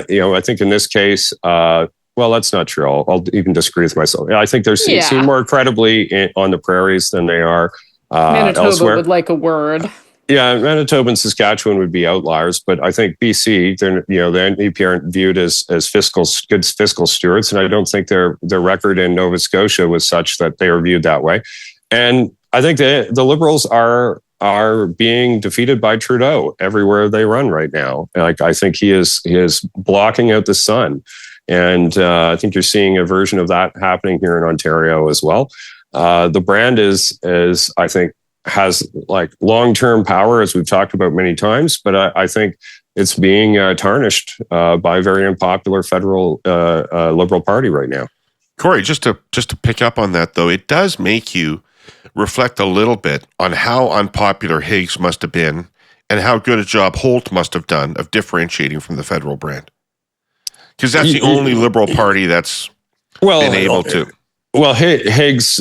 think in this case, well, that's not true. I'll even disagree with myself. I think they're seen more credibly on the prairies than they are Manitoba elsewhere. would like a word. Yeah, Manitoba and Saskatchewan would be outliers, but I think BC, the NDP aren't viewed as good fiscal stewards, and I don't think their record in Nova Scotia was such that they are viewed that way. And I think the Liberals are being defeated by Trudeau everywhere they run right now. Like, I think he is blocking out the sun, and I think you're seeing a version of that happening here in Ontario as well. The brand is I think has like long-term power, as we've talked about many times, but I think it's being tarnished by a very unpopular federal Liberal Party right now. Kory, just to pick up on that though, it does make you reflect a little bit on how unpopular Higgs must have been and how good a job Holt must have done of differentiating from the federal brand. Because that's the only Liberal Party that's been able to. Well, Higgs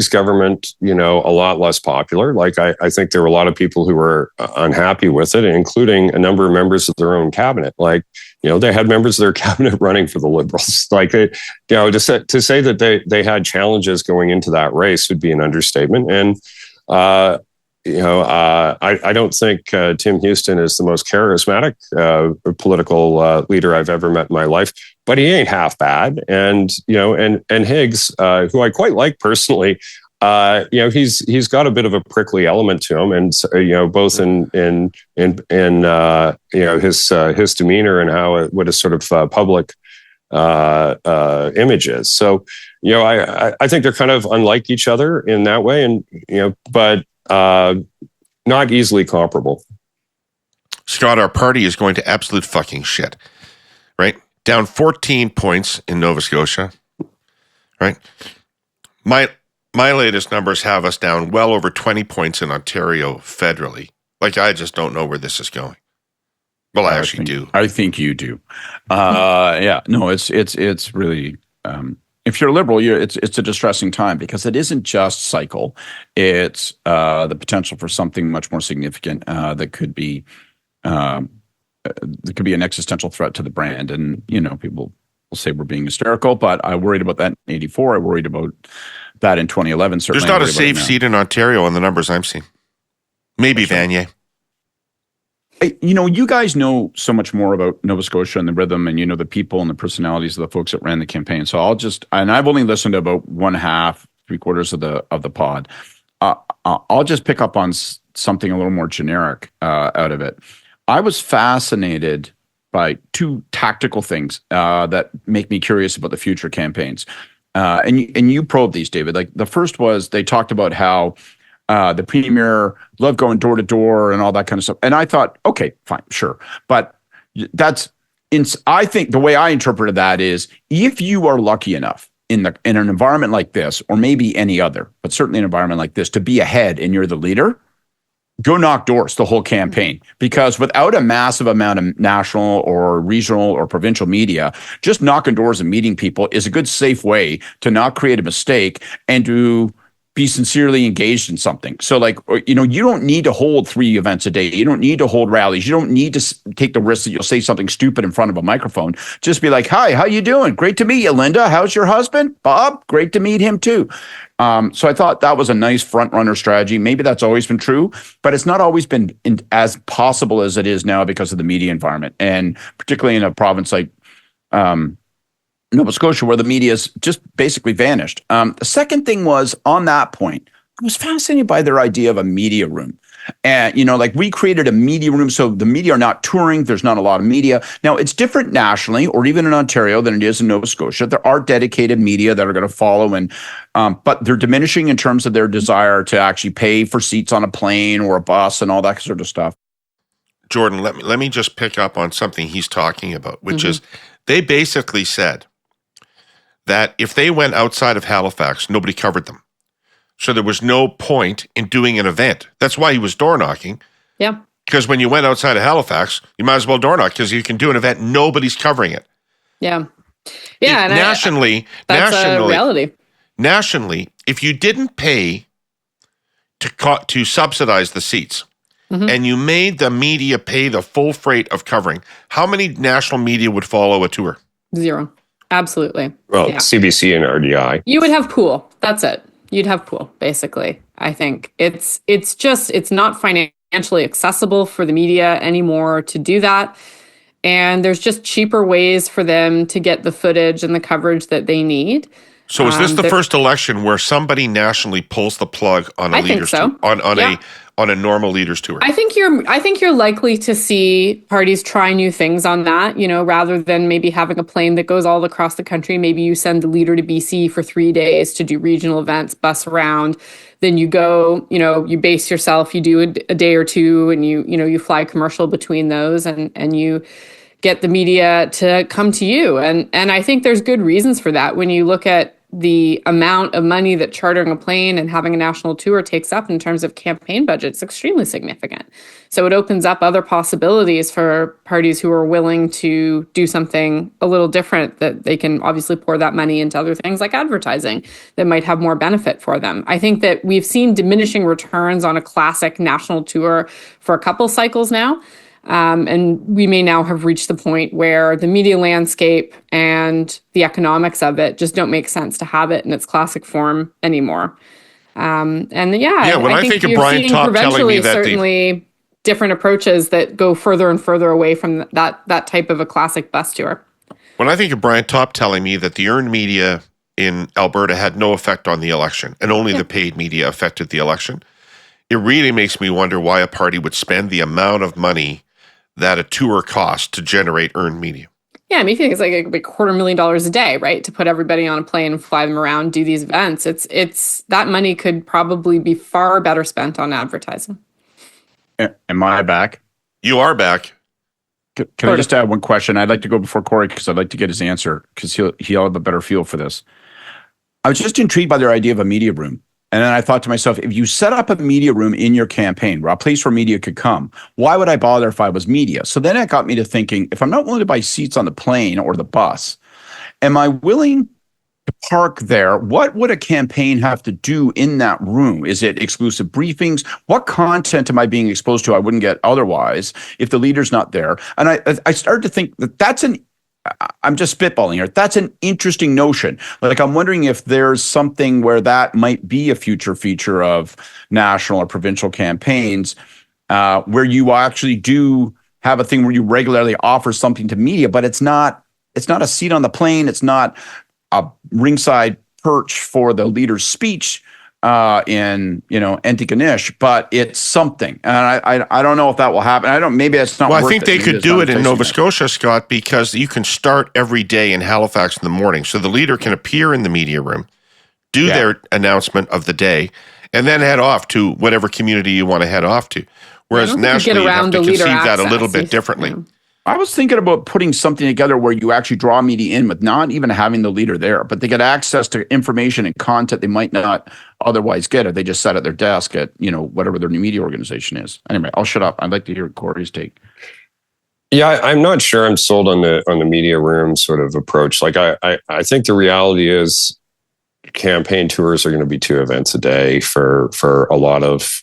government, a lot less popular. Like, I think there were a lot of people who were unhappy with it, including a number of members of their own cabinet. Like, they had members of their cabinet running for the Liberals. Like, to say that they had challenges going into that race would be an understatement. And, I don't think Tim Houston is the most charismatic political leader I've ever met in my life, but he ain't half bad. And, and Higgs, who I quite like personally, he's got a bit of a prickly element to him, and both in his demeanor and what his sort of public image is. So I think they're kind of unlike each other in that way, and but not easily comparable. Scott, our party is going to absolute fucking shit, right? Down 14 points in Nova Scotia, right? My latest numbers have us down well over 20 points in Ontario federally. Like, I just don't know where this is going. Well, I actually do. I think you do. Yeah, no, it's really, if you're a liberal, it's a distressing time because it isn't just cycle. It's the potential for something much more significant that could be an existential threat to the brand. And, people will say we're being hysterical, but I worried about that in 84. I worried about that in 2011. Certainly, there's not a safe seat in Ontario on the numbers I'm seeing. Maybe Vanier. You guys know so much more about Nova Scotia and the rhythm and, the people and the personalities of the folks that ran the campaign. So I've only listened to about 1/2, 3/4 of the pod. I'll just pick up on something a little more generic out of it. I was fascinated by two tactical things that make me curious about the future campaigns. And you probed these, David. Like the first was they talked about how the premier loved going door to door and all that kind of stuff. And I thought, okay, fine, sure. But I think the way I interpreted that is if you are lucky enough in an environment like this, or maybe any other, but certainly an environment like this, to be ahead and you're the leader, go knock doors the whole campaign. Because without a massive amount of national or regional or provincial media, just knocking doors and meeting people is a good, safe way to not create a mistake and to be sincerely engaged in something. So you don't need to hold 3 events a day. You don't need to hold rallies. You don't need to take the risk that you'll say something stupid in front of a microphone. Just be like, hi, how you doing? Great to meet you, Linda. How's your husband? Bob? Great to meet him too. So I thought that was a nice front runner strategy. Maybe that's always been true, but it's not always been as possible as it is now because of the media environment. And particularly in a province like Nova Scotia, where the media's just basically vanished. The second thing was on that point, I was fascinated by their idea of a media room. And, we created a media room. So the media are not touring. There's not a lot of media. Now, it's different nationally or even in Ontario than it is in Nova Scotia. There are dedicated media that are going to follow, but they're diminishing in terms of their desire to actually pay for seats on a plane or a bus and all that sort of stuff. Jordan, let me just pick up on something he's talking about, which is they basically said that if they went outside of Halifax, nobody covered them. So there was no point in doing an event. That's why he was door knocking. Yeah. Because when you went outside of Halifax, you might as well door knock because you can do an event. Nobody's covering it. Yeah. Yeah. And nationally, that's a reality. Nationally, if you didn't pay to subsidize the seats and you made the media pay the full freight of covering, how many national media would follow a tour? 0. Absolutely. Well, yeah. CBC and RDI. You would have pool. That's it. You'd have pool, basically. I think it's not financially accessible for the media anymore to do that. And there's just cheaper ways for them to get the footage and the coverage that they need. So is this the first election where somebody nationally pulls the plug on a leader's tour, on a normal leaders tour? I think you're likely to see parties try new things on that, rather than maybe having a plane that goes all across the country. Maybe you send the leader to BC for 3 days to do regional events, bus around. Then you go, you base yourself, you do a day or two, and you fly commercial between those, and you get the media to come to you. And I think there's good reasons for that. When you look at the amount of money that chartering a plane and having a national tour takes up in terms of campaign budget, it's extremely significant. So it opens up other possibilities for parties who are willing to do something a little different, that they can obviously pour that money into other things like advertising that might have more benefit for them. I think that we've seen diminishing returns on a classic national tour for a couple cycles now. And we may now have reached the point where the media landscape and the economics of it just don't make sense to have it in its classic form anymore. I think of Brian Topp telling me that certainly different approaches that go further and further away from that type of a classic bus tour. When I think of Brian Topp telling me that the earned media in Alberta had no effect on the election and only the paid media affected the election, it really makes me wonder why a party would spend the amount of money that a tour costs to generate earned media. Yeah, I mean, if you think it's like it could be $250,000 a day, right, to put everybody on a plane and fly them around, do these events. It's that money could probably be far better spent on advertising. Am I back? You are back. Can I just add one question? I'd like to go before Kory because I'd like to get his answer because he'll have a better feel for this. I was just intrigued by their idea of a media room. And then I thought to myself, if you set up a media room in your campaign, a place where media could come, why would I bother if I was media? So then it got me to thinking, if I'm not willing to buy seats on the plane or the bus, am I willing to park there? What would a campaign have to do in that room? Is it exclusive briefings? What content am I being exposed to I wouldn't get otherwise if the leader's not there? And I started to think that I'm just spitballing here. That's an interesting notion. Like, I'm wondering if there's something where that might be a future feature of national or provincial campaigns, where you actually do have a thing where you regularly offer something to media, but it's not a seat on the plane. It's not a ringside perch for the leader's speech in Antigonish, but it's something. And I don't know if that will happen. Maybe that's not. Well, I think they could do it in Nova Scotia, Scott, because you can start every day in Halifax in the morning. So the leader can appear in the media room, do their announcement of the day, and then head off to whatever community you want to head off to. Whereas nationally, you have to conceive that a little bit differently. Yeah. I was thinking about putting something together where you actually draw media in with not even having the leader there, but they get access to information and content they might not otherwise get if they just sat at their desk at, whatever their new media organization is. Anyway, I'll shut up. I'd like to hear Kory's take. Yeah, I'm not sure I'm sold on the media room sort of approach. Like, I think the reality is campaign tours are going to be 2 events a day for a lot of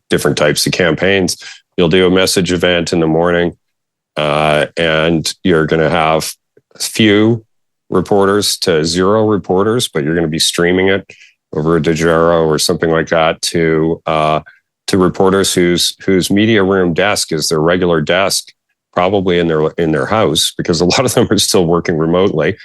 different types of campaigns. You'll do a message event in the morning. And you're going to have few reporters to 0 reporters, but you're going to be streaming it over a Dejero or something like that to reporters whose media room desk is their regular desk, probably in their house, because a lot of them are still working remotely.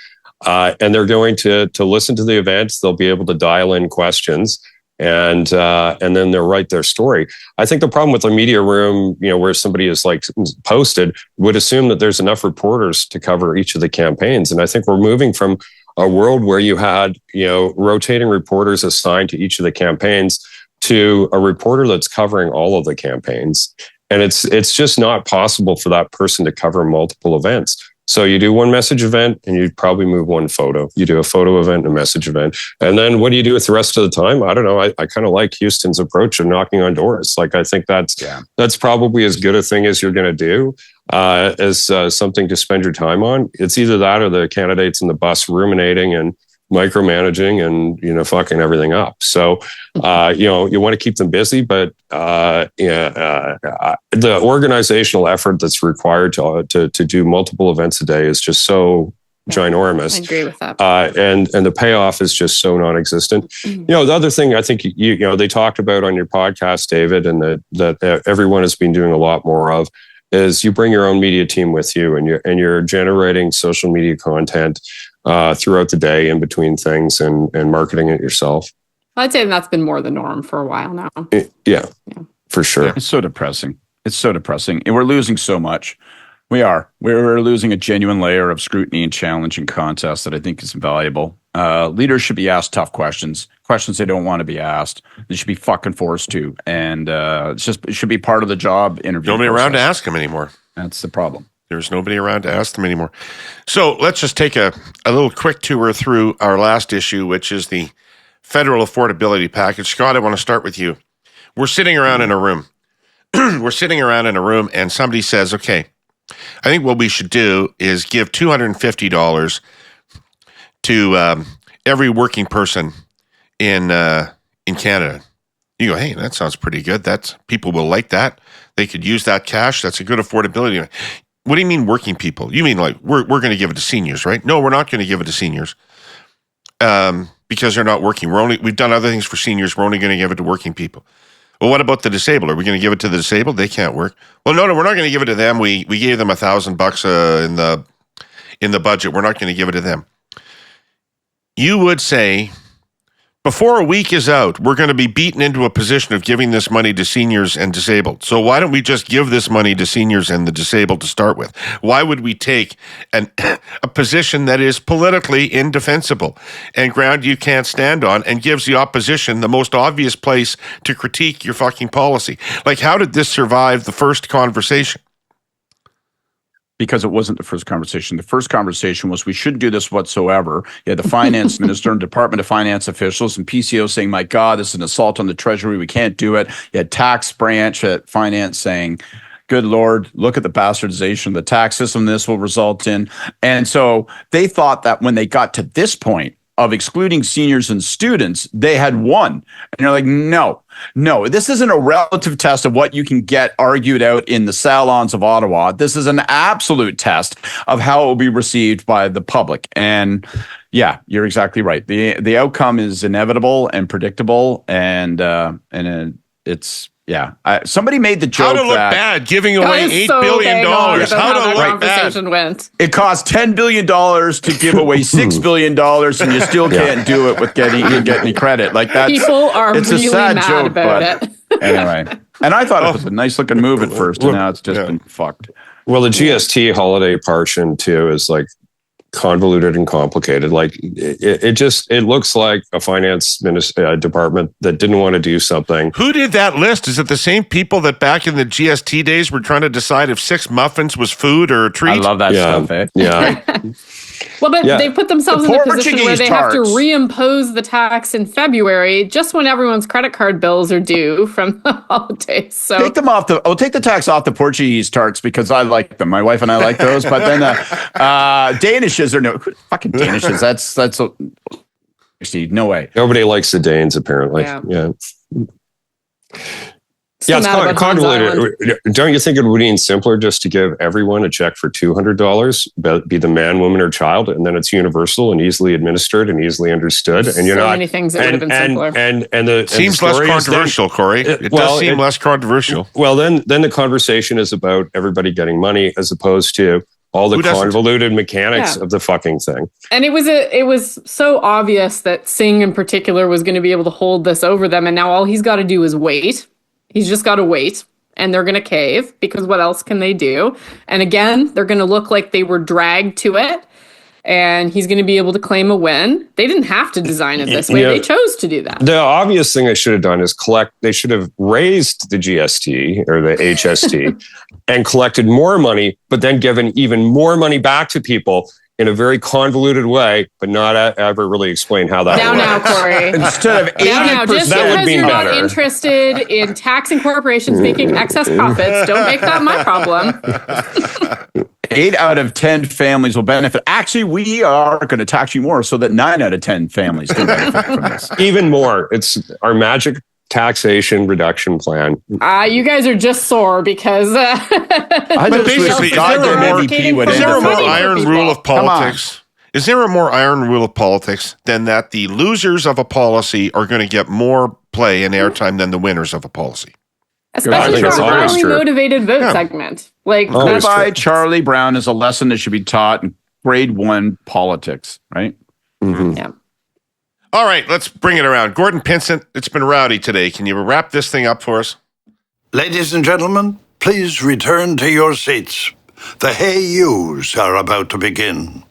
And they're going to listen to the events. They'll be able to dial in questions. And then they'll write their story. I think the problem with the media room, where somebody is like posted, would assume that there's enough reporters to cover each of the campaigns. And I think we're moving from a world where you had, rotating reporters assigned to each of the campaigns to a reporter that's covering all of the campaigns. And it's just not possible for that person to cover multiple events. So you do one message event and you probably move one photo. You do a photo event and a message event. And then what do you do with the rest of the time? I don't know. I kind of like Houston's approach of knocking on doors. Like, I think that's probably as good a thing as you're going to do as something to spend your time on. It's either that or the candidates in the bus ruminating and micromanaging and, fucking everything up. So, you want to keep them busy, but the organizational effort that's required to do multiple events a day is just so ginormous. I agree with that. And the payoff is just so non-existent. Mm-hmm. The other thing I think they talked about on your podcast, David, and that everyone has been doing a lot more of, is you bring your own media team with you, and you're generating social media content throughout the day in between things and marketing it yourself. I'd say that's been more the norm for a while now. Yeah, for sure. It's so depressing. And we're losing so much. We're losing a genuine layer of scrutiny and challenge and contest that I think is invaluable. Leaders should be asked tough questions they don't want to be asked. They should be fucking forced to. And it should be part of the job interview. Nobody around to ask them anymore. That's the problem. There's nobody around to ask them anymore. So let's just take a little quick tour through our last issue, which is the federal affordability package. Scott, I want to start with you. We're sitting around in a room. And somebody says, okay, I think what we should do is give $250 to every working person in Canada. You go, hey, that sounds pretty good. People will like that. They could use that cash. That's a good affordability. What do you mean working people? You mean like we're going to give it to seniors, right? No, we're not going to give it to seniors because they're not working. We've done other things for seniors. We're only going to give it to working people. Well, what about the disabled? Are we going to give it to the disabled? They can't work. Well, no, we're not going to give it to them. We gave them $1,000 in the budget. We're not going to give it to them. You would say Before a week is out, we're going to be beaten into a position of giving this money to seniors and disabled. So why don't we just give this money to seniors and the disabled to start with? Why would we take a position that is politically indefensible and ground you can't stand on and gives the opposition the most obvious place to critique your fucking policy? Like, how did this survive the first conversation? Because it wasn't the first conversation. The first conversation was we shouldn't do this whatsoever. You had the finance minister and Department of Finance officials and PCO saying, my God, this is an assault on the Treasury. We can't do it. You had tax branch at finance saying, good Lord, look at the bastardization of the tax system this will result in. And so they thought that when they got to this point of excluding seniors and students, they had won. And you're like, no, this isn't a relative test of what you can get argued out in the salons of Ottawa. This is an absolute test of how it will be received by the public. And yeah, you're exactly right. The outcome is inevitable and predictable, and it's. Yeah, somebody made the joke how to look bad giving away $8 billion. How to look bad? Went. It cost $10 billion to give away $6 billion, and you still can't do it with getting any credit. Like that. People are it's really a sad mad joke, about it. Anyway, and I thought it was a nice looking move at first, and now it's just been fucked. Well, the GST holiday portion too is like convoluted and complicated. Like it looks like a finance department that didn't want to do something. Who did that list? Is it the same people that back in the GST days were trying to decide if 6 muffins was food or a treat? I love that stuff, eh? Yeah. Well, but they put themselves in a position where they have to tarts. reimpose the tax in February, just when everyone's credit card bills are due from the holidays. So take them off take the tax off the Portuguese tarts because I like them. My wife and I like those. But then Danishes are no fucking Danishes. That's no way. Nobody likes the Danes apparently. Yeah. Still it's convoluted. Don't you think it would be simpler just to give everyone a check for $200, be the man, woman, or child, and then it's universal and easily administered and easily understood? And so many things that would have been simpler. And the seems less controversial, Kory. It does seem less controversial. Well, then the conversation is about everybody getting money as opposed to all the convoluted mechanics of the fucking thing. And it was so obvious that Singh in particular was going to be able to hold this over them, and now all he's got to do is wait. He's just got to wait, and they're going to cave because what else can they do? And again, they're going to look like they were dragged to it, and he's going to be able to claim a win. They didn't have to design it this way. They chose to do that. The obvious thing they should have done is they should have raised the GST or the HST and collected more money, but then given even more money back to people in a very convoluted way, but not ever really explain how that works. Now, Kory. Instead of 80%, now, just because you're not interested in taxing corporations making excess profits, don't make that my problem. 8 out of 10 families will benefit. Actually, we are going to tax you more so that 9 out of 10 families can benefit from this. Even more. It's our magic taxation reduction plan. You guys are just sore because I just basically, wish goddamn MVP would is end there a up more voting for iron people. rule of politics? Is there a more iron rule of politics than that the losers of a policy are going to get more play and airtime than the winners of a policy? Especially for a highly motivated vote segment. Like by Charlie Brown is a lesson that should be taught in grade 1 politics, right? Mm-hmm. Yeah. All right, let's bring it around. Gordon Pinsent, it's been rowdy today. Can you wrap this thing up for us? Ladies and gentlemen, please return to your seats. The Hey Yous are about to begin.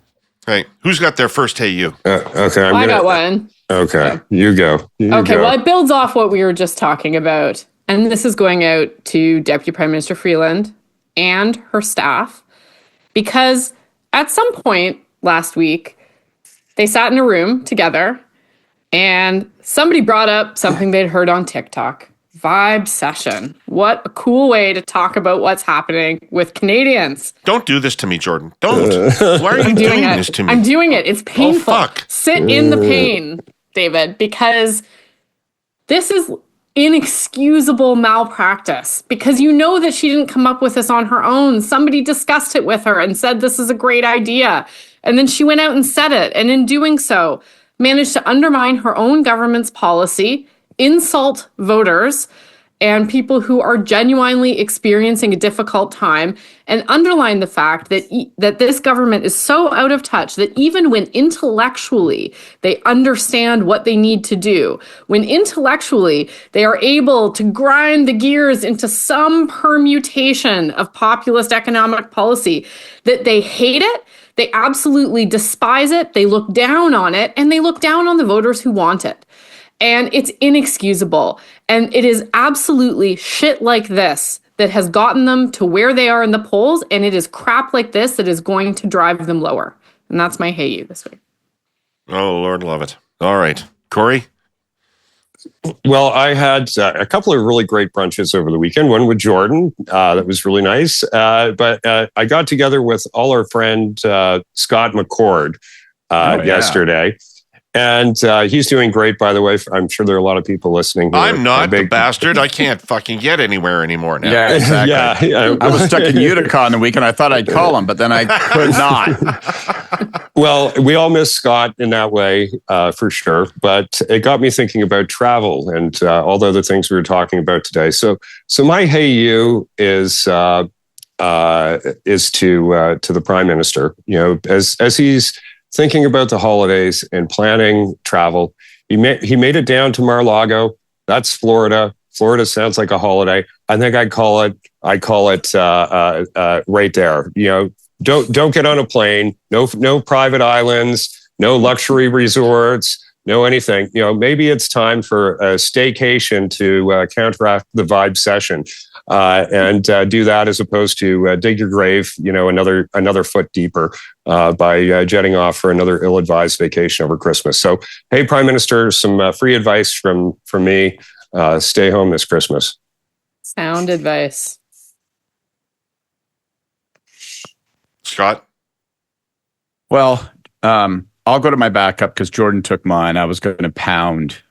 Hey, who's got their first Hey You? Okay, I got one. Okay, you go. Well, it builds off what we were just talking about. And this is going out to Deputy Prime Minister Freeland and her staff, because at some point last week, they sat in a room together and somebody brought up something they'd heard on TikTok. Vibe session. What a cool way to talk about what's happening with Canadians. Don't do this to me, Jordan. Don't. Why are you doing this to me? I'm doing it. It's painful. Oh, fuck. Sit in the pain, David, because this is inexcusable malpractice, because you know that she didn't come up with this on her own. Somebody discussed it with her and said this is a great idea. And then she went out and said it. And in doing so, managed to undermine her own government's policy, insult voters, and people who are genuinely experiencing a difficult time, and underline the fact that that this government is so out of touch that even when intellectually they understand what they need to do, when intellectually they are able to grind the gears into some permutation of populist economic policy, that they hate it, they absolutely despise it, they look down on it, and they look down on the voters who want it. And it's inexcusable. And it is absolutely shit like this that has gotten them to where they are in the polls. And it is crap like this that is going to drive them lower. And that's my hey you this week. Oh, Lord love it. All right. Kory? Well, I had a couple of really great brunches over the weekend. One with Jordan, that was really nice. But I got together with all our friend Scott McCord yesterday. And he's doing great, by the way. I'm sure there are a lot of people listening here. I'm not the bastard. I can't fucking get anywhere anymore now. Yeah, exactly. Yeah. I was stuck in Utica on the weekend. I thought I'd call him, but then I could not. Well, we all miss Scott in that way, for sure. But it got me thinking about travel and all the other things we were talking about today. So my hey you is to the Prime Minister. You know, as he's thinking about the holidays and planning travel, he made it down to Mar-a-Lago. That's Florida. Florida sounds like a holiday. I think I call it right there. You know, don't get on a plane. No private islands. No luxury resorts. No anything. You know, maybe it's time for a staycation to counteract the vibe session. And do that as opposed to dig your grave, you know, another foot deeper by jetting off for another ill-advised vacation over Christmas. So, hey, Prime Minister, some free advice from me. Stay home this Christmas. Sound advice. Scott? Well, I'll go to my backup because Jordan took mine. I was going to pound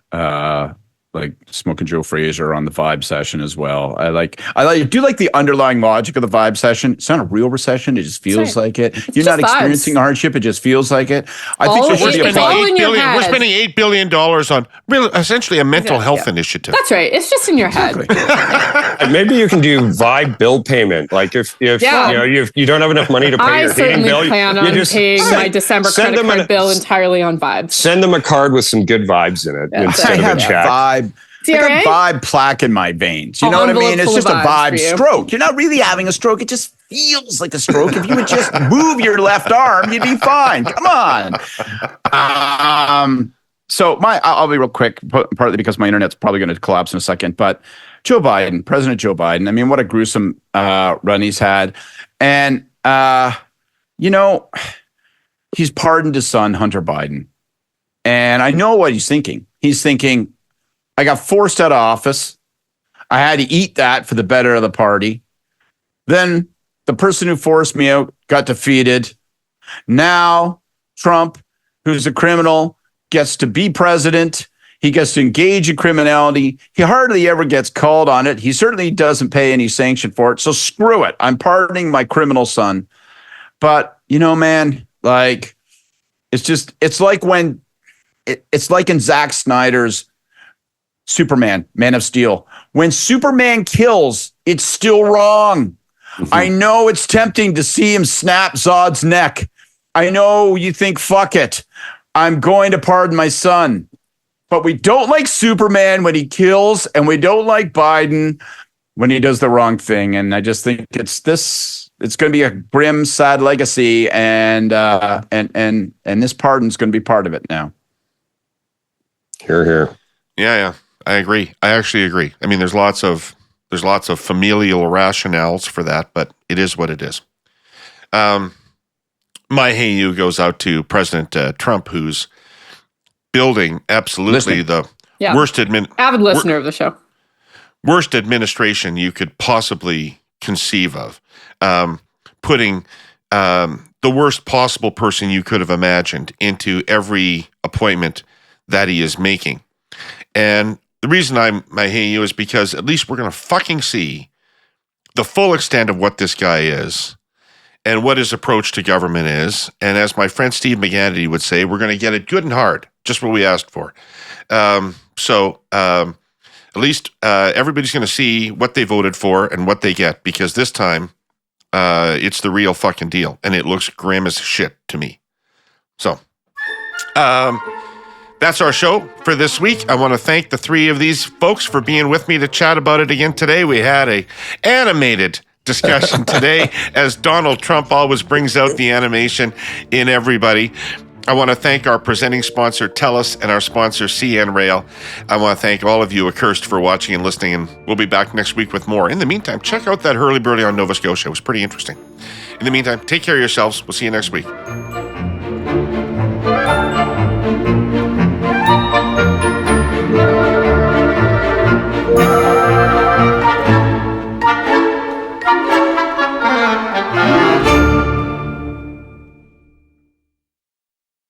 like Smoking Joe Fraser on the vibe session as well. I do like the underlying logic of the vibe session. It's not a real recession. It just feels like it. You're not experiencing hardship. It just feels like it. I think there should be we're spending $8 billion on essentially a mental health initiative. That's right. It's just in your head. Maybe you can do vibe bill payment. Like if you know you don't have enough money to pay your heating bill, I certainly plan on paying my December credit card bill entirely on vibes. Send them a card with some good vibes in it instead of a check. I got vibe plaque in my veins. You know what I mean? It's just a vibe stroke. You're not really having a stroke. It just feels like a stroke. If you would just move your left arm, you'd be fine. Come on. So I'll be real quick, partly because my internet's probably going to collapse in a second. But President Joe Biden, I mean, what a gruesome run he's had. And, you know, he's pardoned his son, Hunter Biden. And I know what he's thinking. He's thinking, I got forced out of office. I had to eat that for the better of the party. Then the person who forced me out got defeated. Now Trump, who's a criminal, gets to be president. He gets to engage in criminality. He hardly ever gets called on it. He certainly doesn't pay any sanction for it. So screw it. I'm pardoning my criminal son. But, you know, man, like, it's like in Zack Snyder's Superman, Man of Steel. When Superman kills, it's still wrong. Mm-hmm. I know it's tempting to see him snap Zod's neck. I know you think, fuck it, I'm going to pardon my son. But we don't like Superman when he kills, and we don't like Biden when he does the wrong thing. And I just think it's going to be a grim, sad legacy, and this pardon's going to be part of it now. Hear, hear. Yeah. I agree. I actually agree. I mean, there's lots of familial rationales for that, but it is what it is. My hey you goes out to President Trump, who's building absolutely the worst avid listener of the show. Worst administration you could possibly conceive of. Putting the worst possible person you could have imagined into every appointment that he is making. And the reason my hey you is because at least we're going to fucking see the full extent of what this guy is and what his approach to government is. And as my friend Steve McGannity would say, we're going to get it good and hard, just what we asked for. So At least everybody's going to see what they voted for and what they get, because this time it's the real fucking deal, and it looks grim as shit to me. So, that's our show for this week. I want to thank the three of these folks for being with me to chat about it again today. We had a animated discussion today, as Donald Trump always brings out the animation in everybody. I want to thank our presenting sponsor, TELUS, and our sponsor, CN Rail. I want to thank all of you accursed for watching and listening, and we'll be back next week with more. In the meantime, check out that Herle on Nova Scotia. It was pretty interesting. In the meantime, take care of yourselves. We'll see you next week.